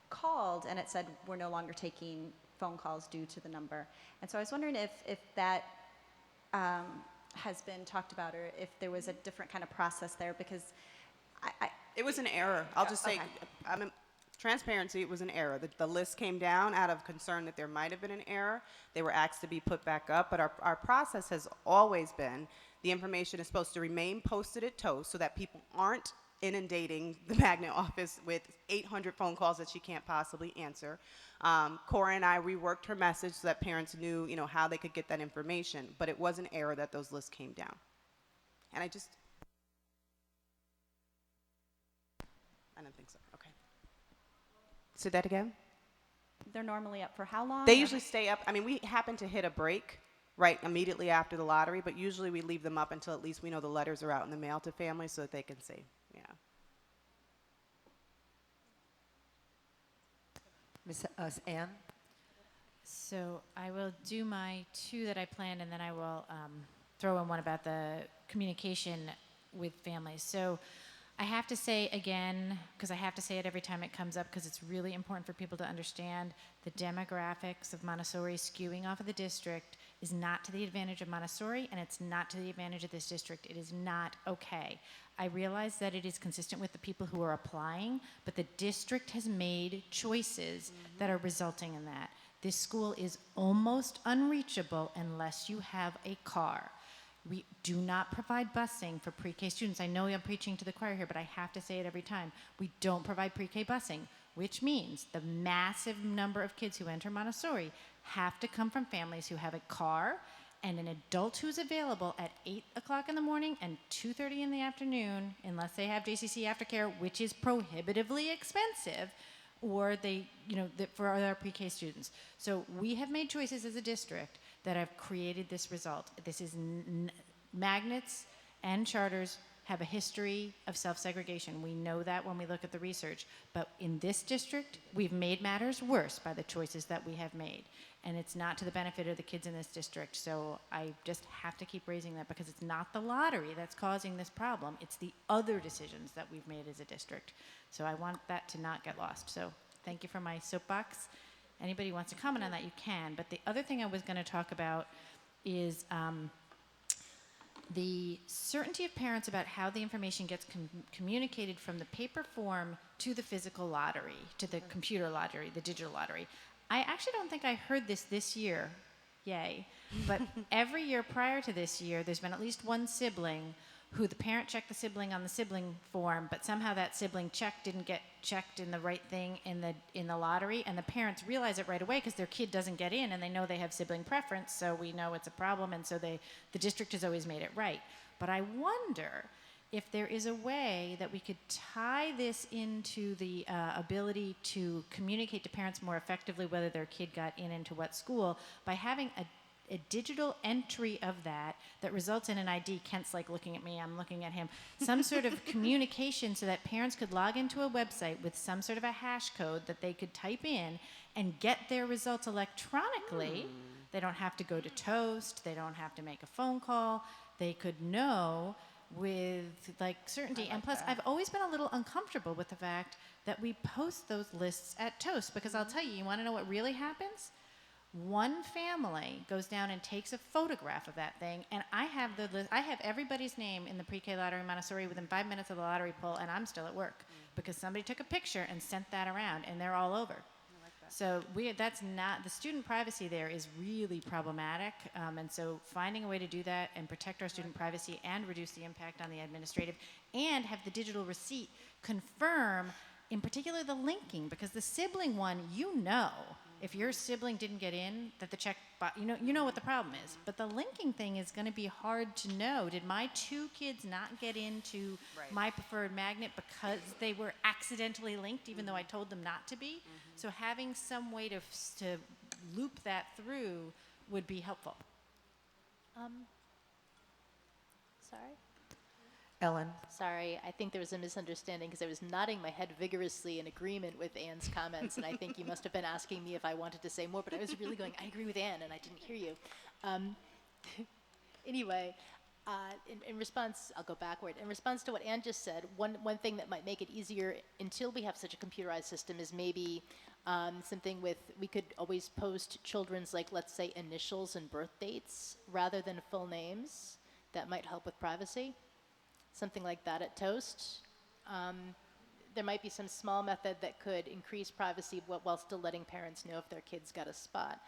J: called, and it said, we're no longer taking phone calls due to the number. And so I was wondering if that has been talked about, or if there was a different kind of process there, because
M: It was an error. I'll just say, transparency, it was an error. The list came down out of concern that there might have been an error. They were asked to be put back up, but our process has always been the information is supposed to remain posted at TOAST so that people aren't inundating the magnet office with 800 phone calls that she can't possibly answer. Cora and I reworked her message so that parents knew, how they could get that information, but it was an error that those lists came down. And I don't think so. Okay. Say that again?
J: they're normally up for how long?
M: They usually stay up. We happen to hit a break right immediately after the lottery, but usually we leave them up until at least we know the letters are out in the mail to families so that they can see. Yeah.
A: Ms. Ann?
E: So I will do my two that I planned, and then I will throw in one about the communication with families. So I have to say again, because I have to say it every time it comes up, because it's really important for people to understand the demographics of Montessori skewing off of the district is not to the advantage of Montessori, and it's not to the advantage of this district. It is not okay. I realize that it is consistent with the people who are applying, but the district has made choices that are resulting in that. This school is almost unreachable unless you have a car. We do not provide busing for pre-K students. I know I'm preaching to the choir here, but I have to say it every time. We don't provide pre-K busing, which means the massive number of kids who enter Montessori have to come from families who have a car and an adult who's available at 8 o'clock in the morning and 2:30 in the afternoon, unless they have JCC aftercare, which is prohibitively expensive, or they, for our pre-K students. So we have made choices as a district that have created this result. This is magnets and charters have a history of self-segregation. We know that when we look at the research. But in this district, we've made matters worse by the choices that we have made. And it's not to the benefit of the kids in this district. So I just have to keep raising that because it's not the lottery that's causing this problem. It's the other decisions that we've made as a district. So I want that to not get lost. So thank you for my soapbox. Anybody who wants to comment on that, you can. But the other thing I was going to talk about is the certainty of parents about how the information gets communicated from the paper form to the physical lottery, to the computer lottery, the digital lottery. I actually don't think I heard this year, yay, but every year prior to this year, there's been at least one sibling who the parent checked the sibling on the sibling form, but somehow that sibling check didn't get checked in the right thing in the lottery, and the parents realize it right away because their kid doesn't get in, and they know they have sibling preference, so we know it's a problem, and so the district has always made it right. But I wonder if there is a way that we could tie this into the ability to communicate to parents more effectively whether their kid got into what school by having a digital entry of that results in an ID. Kent's like looking at me, I'm looking at him. Some sort of communication so that parents could log into a website with some sort of a hash code that they could type in and get their results electronically. They don't have to go to Toast, they don't have to make a phone call. They could know with like certainty. And plus, I've always been a little uncomfortable with the fact that we post those lists at Toast, because I'll tell you, you want to know what really happens? One family goes down and takes a photograph of that thing, and I have the list. I have everybody's name in the pre-K lottery Montessori within 5 minutes of the lottery pull, and I'm still at work because somebody took a picture and sent that around, and they're all over. So that's not, the student privacy there is really problematic, and so finding a way to do that and protect our student privacy and reduce the impact on the administrative and have the digital receipt confirm, in particular, the linking, because the sibling one, if your sibling didn't get in, that the check, you know what the problem is. But the linking thing is going to be hard to know. Did my 2 kids not get into my preferred magnet because they were accidentally linked, even though I told them not to be? So having some way to loop that through would be helpful.
C: Sorry?
A: Ellen?
C: Sorry, I think there was a misunderstanding because I was nodding my head vigorously in agreement with Anne's comments, and I think you must have been asking me if I wanted to say more, but I was really going, I agree with Anne, and I didn't hear you. Anyway, in response, I'll go backward. In response to what Anne just said, one thing that might make it easier until we have such a computerized system is maybe something with, we could always post children's, like, let's say, initials and birth dates rather than full names. That might help with privacy. Something like that at Toast. There might be some small method that could increase privacy while still letting parents know if their kids got a spot.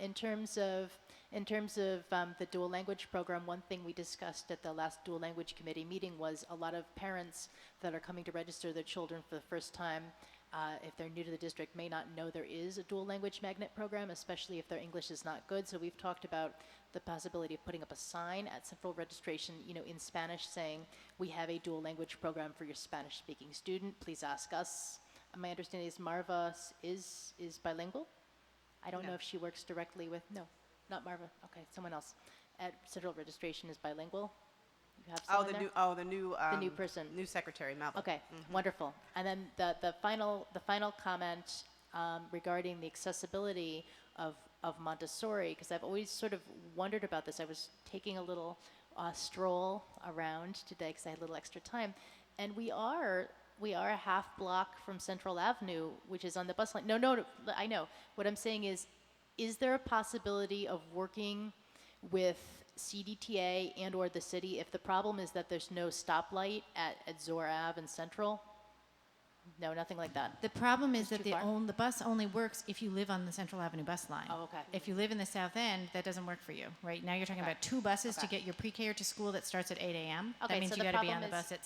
C: In terms of the dual language program, one thing we discussed at the last dual language committee meeting was a lot of parents that are coming to register their children for the first time, if they're new to the district, may not know there is a dual language magnet program, especially if their English is not good. So we've talked about the possibility of putting up a sign at central registration, in Spanish saying, we have a dual language program for your Spanish speaking student, please ask us. My understanding is Marva is bilingual. I don't know if she works directly with, no, not Marva, okay, someone else. At central registration is bilingual. You have someone
M: the
C: new person.
M: New secretary, Malva.
C: Okay, wonderful. And then the final comment regarding the accessibility of Montessori, because I've always sort of wondered about this. I was taking a little stroll around today because I had a little extra time, and we are a half block from Central Avenue, which is on the bus line. No, I know. What I'm saying is there a possibility of working with CDTA and or the city if the problem is that there's no stoplight at Zora Ave and Central? No, nothing like that.
E: The problem is
C: It's
E: that
C: too far?
E: the bus only works if you live on the Central Avenue bus line.
C: Oh, okay.
E: If you live in the South End, that doesn't work for you. Right now, you're talking about 2 buses to get your pre-K to school that starts at 8 a.m.
C: Okay,
E: That means
C: so
E: you
C: the
E: got to be on
C: problem
E: the
C: is-
E: bus at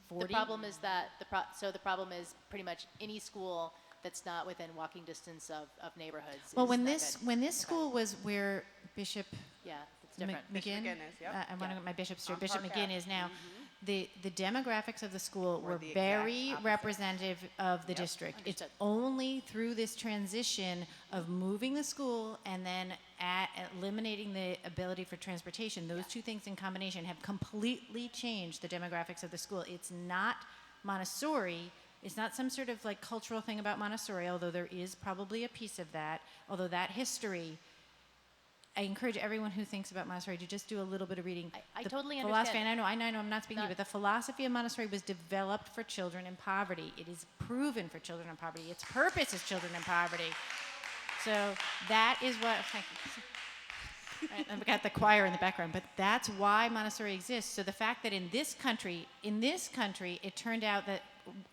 E: 6:40.
C: The problem is that the problem is pretty much any school that's not within walking distance of neighborhoods.
E: Well,
C: is
E: when
C: not
E: this
C: good.
E: when this school was where Bishop
C: Yeah, it's different.
E: McGinn,
M: McGinn is, yep.
E: I want to my Bishop Street.
M: On
E: Bishop
M: Park
E: McGinn
M: Ave.
E: is now. The demographics of the school were
M: the exact
E: very
M: opposite.
E: representative of the district. It's
C: Understood.
E: only through this transition of moving the school and then eliminating the ability for transportation, those 2 things in combination have completely changed the demographics of the school. It's not Montessori. It's not some sort of like cultural thing about Montessori, although there is probably a piece of that. Although that history, I encourage everyone who thinks about Montessori to just do a little bit of reading.
C: I
E: The
C: totally
E: philosophy,
C: understand.
E: and I know I'm not speaking to you,
C: Not-
E: but the philosophy of Montessori was developed for children in poverty. It is proven for children in poverty. Its purpose is children in poverty. So that is what, right, I've got the choir in the background, but that's why Montessori exists. So the fact that in this country, it turned out that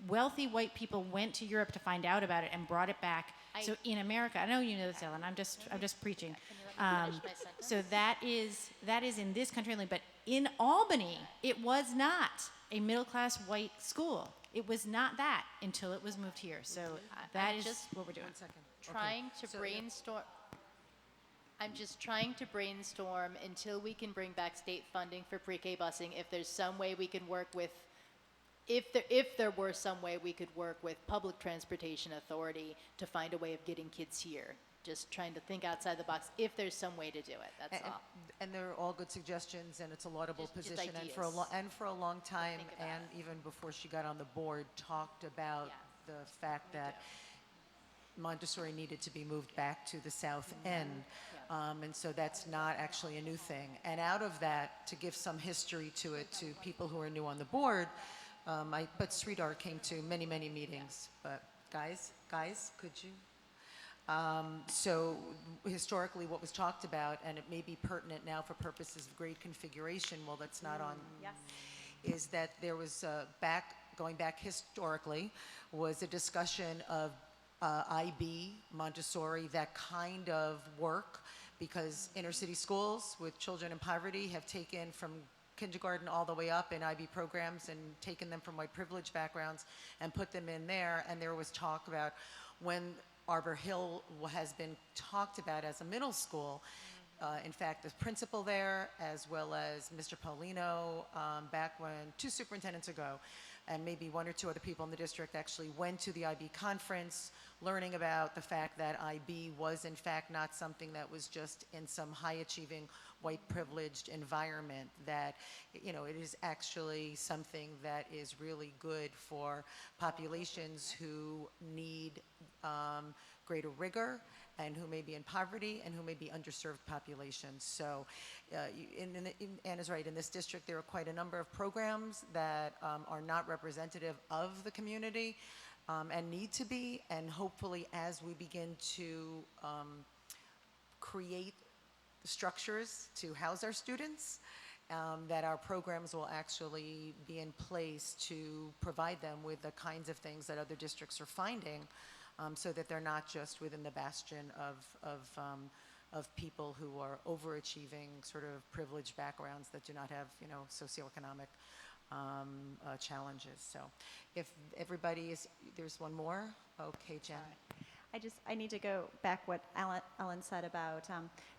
E: wealthy white people went to Europe to find out about it and brought it back. So in America, I know you know this, Ellen. I'm just preaching.
C: Finish my sentence.
E: So that is in this country only. But in Albany, it was not a middle-class white school. It was not that until it was moved here. So that
C: I'm
E: is
C: just
E: what we're doing.
A: One second.
C: Trying to
A: So-
C: brainstorm. I'm just trying to brainstorm until we can bring back state funding for pre-K busing, if there's some way we can work with, if there were some way we could work with Public Transportation Authority to find a way of getting kids here. Just trying to think outside the box, if there's some way to do it, that's all.
A: And they're all good suggestions, and it's a laudable
C: Just
A: position. And for a
C: ideas.
A: long time,
C: Think about
A: and even before she got on the board, talked about
C: Yeah.
A: the fact that Montessori needed to be moved back to the south end. And so that's not actually a new thing. And out of that, to give some history to it to people who are new on the board, but Sridhar came to many, many meetings. But guys, could you? So historically, what was talked about, and it may be pertinent now for purposes of grade configuration, well, that's not on, is that there was going back historically, was a discussion of IB, Montessori, that kind of work, because inner city schools with children in poverty have taken from kindergarten all the way up in IB programs and taken them from white privilege backgrounds and put them in there. And there was talk about when Arbor Hill has been talked about as a middle school. In fact, the principal there, as well as Mr. Paulino, back when 2 superintendents ago, and maybe 1 or 2 other people in the district actually went to the IB conference, learning about the fact that IB was in fact not something that was just in some high-achieving, white-privileged environment, that, you know, it is actually something that is really good for populations who need greater rigor, and who may be in poverty, and who may be underserved populations. So Anna's right, in this district there are quite a number of programs that are not representative of the community, and need to be, and hopefully as we begin to create structures to house our students, that our programs will actually be in place to provide them with the kinds of things that other districts are finding, so that they're not just within the bastion of people who are overachieving, sort of privileged backgrounds that do not have, you know, socioeconomic challenges. So if everybody is, there's one more? Okay, Jen.
J: I need to go back what Ellen said about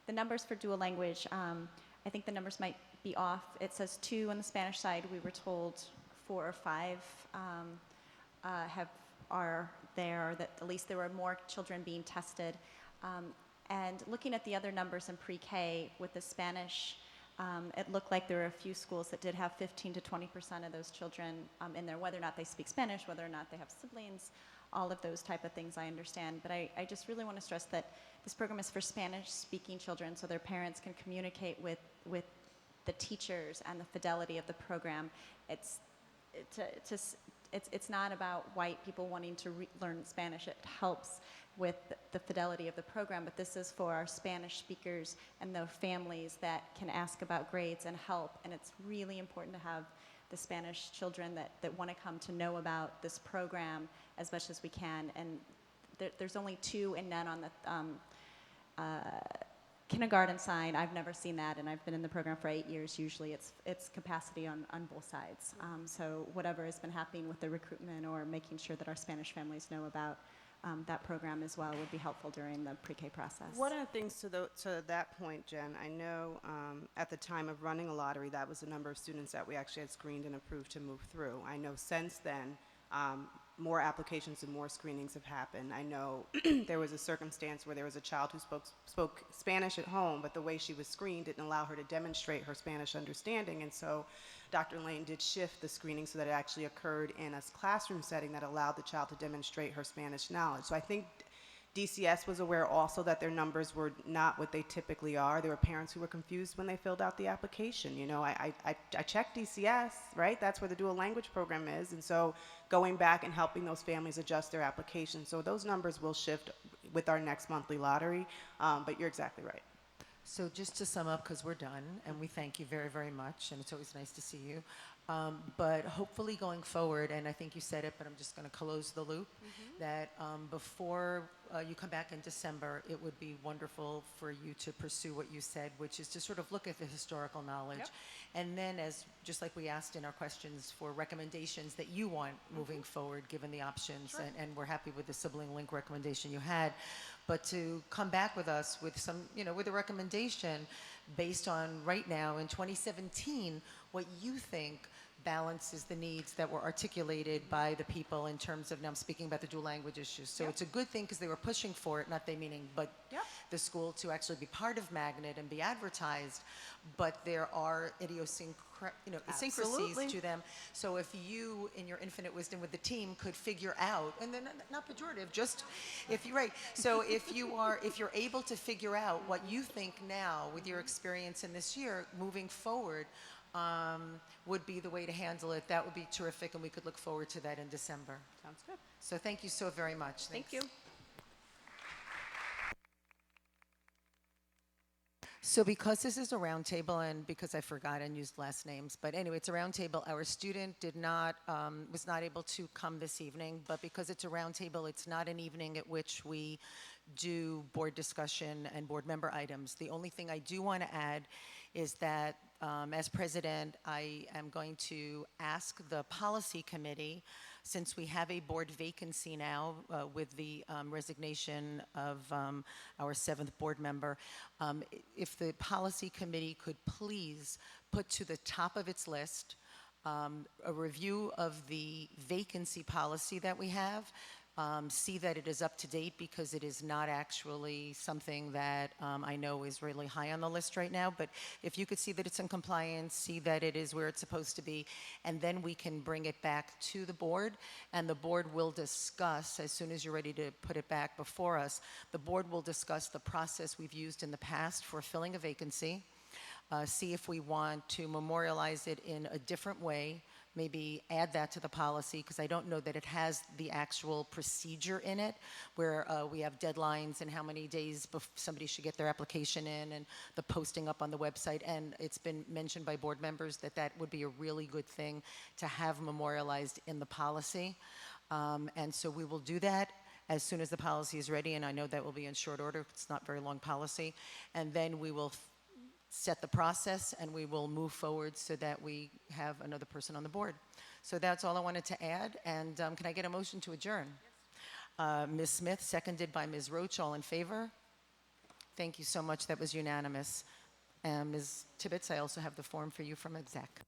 J: the numbers for dual language. I think the numbers might be off. It says 2 on the Spanish side. We were told 4 or 5 are there, that at least there were more children being tested. And looking at the other numbers in pre-K with the Spanish, it looked like there were a few schools that did have 15 to 20% of those children in there, whether or not they speak Spanish, whether or not they have siblings, all of those type of things I understand. But I just really want to stress that this program is for Spanish-speaking children, so their parents can communicate with the teachers and the fidelity of the program. It's not about white people wanting to learn Spanish. It helps with the fidelity of the program, but this is for our Spanish speakers and the families that can ask about grades and help. And it's really important to have the Spanish children that want to come to know about this program as much as we can. And there's only 2 and none on the kindergarten side. I've never seen that, and I've been in the program for 8 years. Usually it's capacity on both sides. So whatever has been happening with the recruitment or making sure that our Spanish families know about that program as well would be helpful during the pre-K process.
M: One of the things to that point, Jen, I know at the time of running a lottery, that was the number of students that we actually had screened and approved to move through. I know since then, more applications and more screenings have happened. I know there was a circumstance where there was a child who spoke Spanish at home, but the way she was screened didn't allow her to demonstrate her Spanish understanding, and so Dr. Lane did shift the screening so that it actually occurred in a classroom setting that allowed the child to demonstrate her Spanish knowledge. So I think DCS was aware also that their numbers were not what they typically are. There were parents who were confused when they filled out the application. You know, I checked DCS, right? That's where the dual language program is. And so going back and helping those families adjust their application. So those numbers will shift with our next monthly lottery, but you're exactly right.
A: So just to sum up, because we're done, and we thank you very, very much, and it's always nice to see you. But hopefully going forward, and I think you said it, but I'm just going to close the loop, that before you come back in December, it would be wonderful for you to pursue what you said, which is to sort of look at the historical knowledge. And then, as just like we asked in our questions, for recommendations that you want moving forward, given the options, and we're happy with the sibling link recommendation you had, but to come back with us with some, with a recommendation based on right now in 2017, what you think balances the needs that were articulated by the people in terms of, now I'm speaking about the dual language issues. So it's a good thing because they were pushing for it, not they meaning, but the school to actually be part of Magnet and be advertised, but there are idiosyncrasies to them. So if you, in your infinite wisdom with the team, could figure out, and then not pejorative, just if you're right. So if you're able to figure out what you think now with your experience in this year, moving forward, would be the way to handle it, that would be terrific, and we could look forward to that in December.
M: Sounds good.
A: So thank you so very much.
M: Thank
A: Thanks.
M: you.
A: So because this is a roundtable, and because I forgot and used last names, but anyway, it's a roundtable. Our student was not able to come this evening, but because it's a roundtable, it's not an evening at which we do board discussion and board member items. The only thing I do want to add is that as president, I am going to ask the policy committee, since we have a board vacancy now with the resignation of our 7th board member, if the policy committee could please put to the top of its list a review of the vacancy policy that we have, see that it is up to date, because it is not actually something that I know is really high on the list right now. But if you could see that it's in compliance, see that it is where it's supposed to be, and then we can bring it back to the board, and the board will discuss, as soon as you're ready to put it back before us, the board will discuss the process we've used in the past for filling a vacancy, see if we want to memorialize it in a different way, maybe add that to the policy, because I don't know that it has the actual procedure in it, where we have deadlines and how many days somebody should get their application in, and the posting up on the website. And it's been mentioned by board members that that would be a really good thing to have memorialized in the policy. And so we will do that as soon as the policy is ready, and I know that will be in short order. It's not very long policy. And then we will set the process, and we will move forward so that we have another person on the board. So that's all I wanted to add. And can I get a motion to adjourn? Yes. Ms. Smith, seconded by Ms. Roach. All in favor? Thank you so much. That was unanimous. Ms. Tibbetts, I also have the form for you from exec.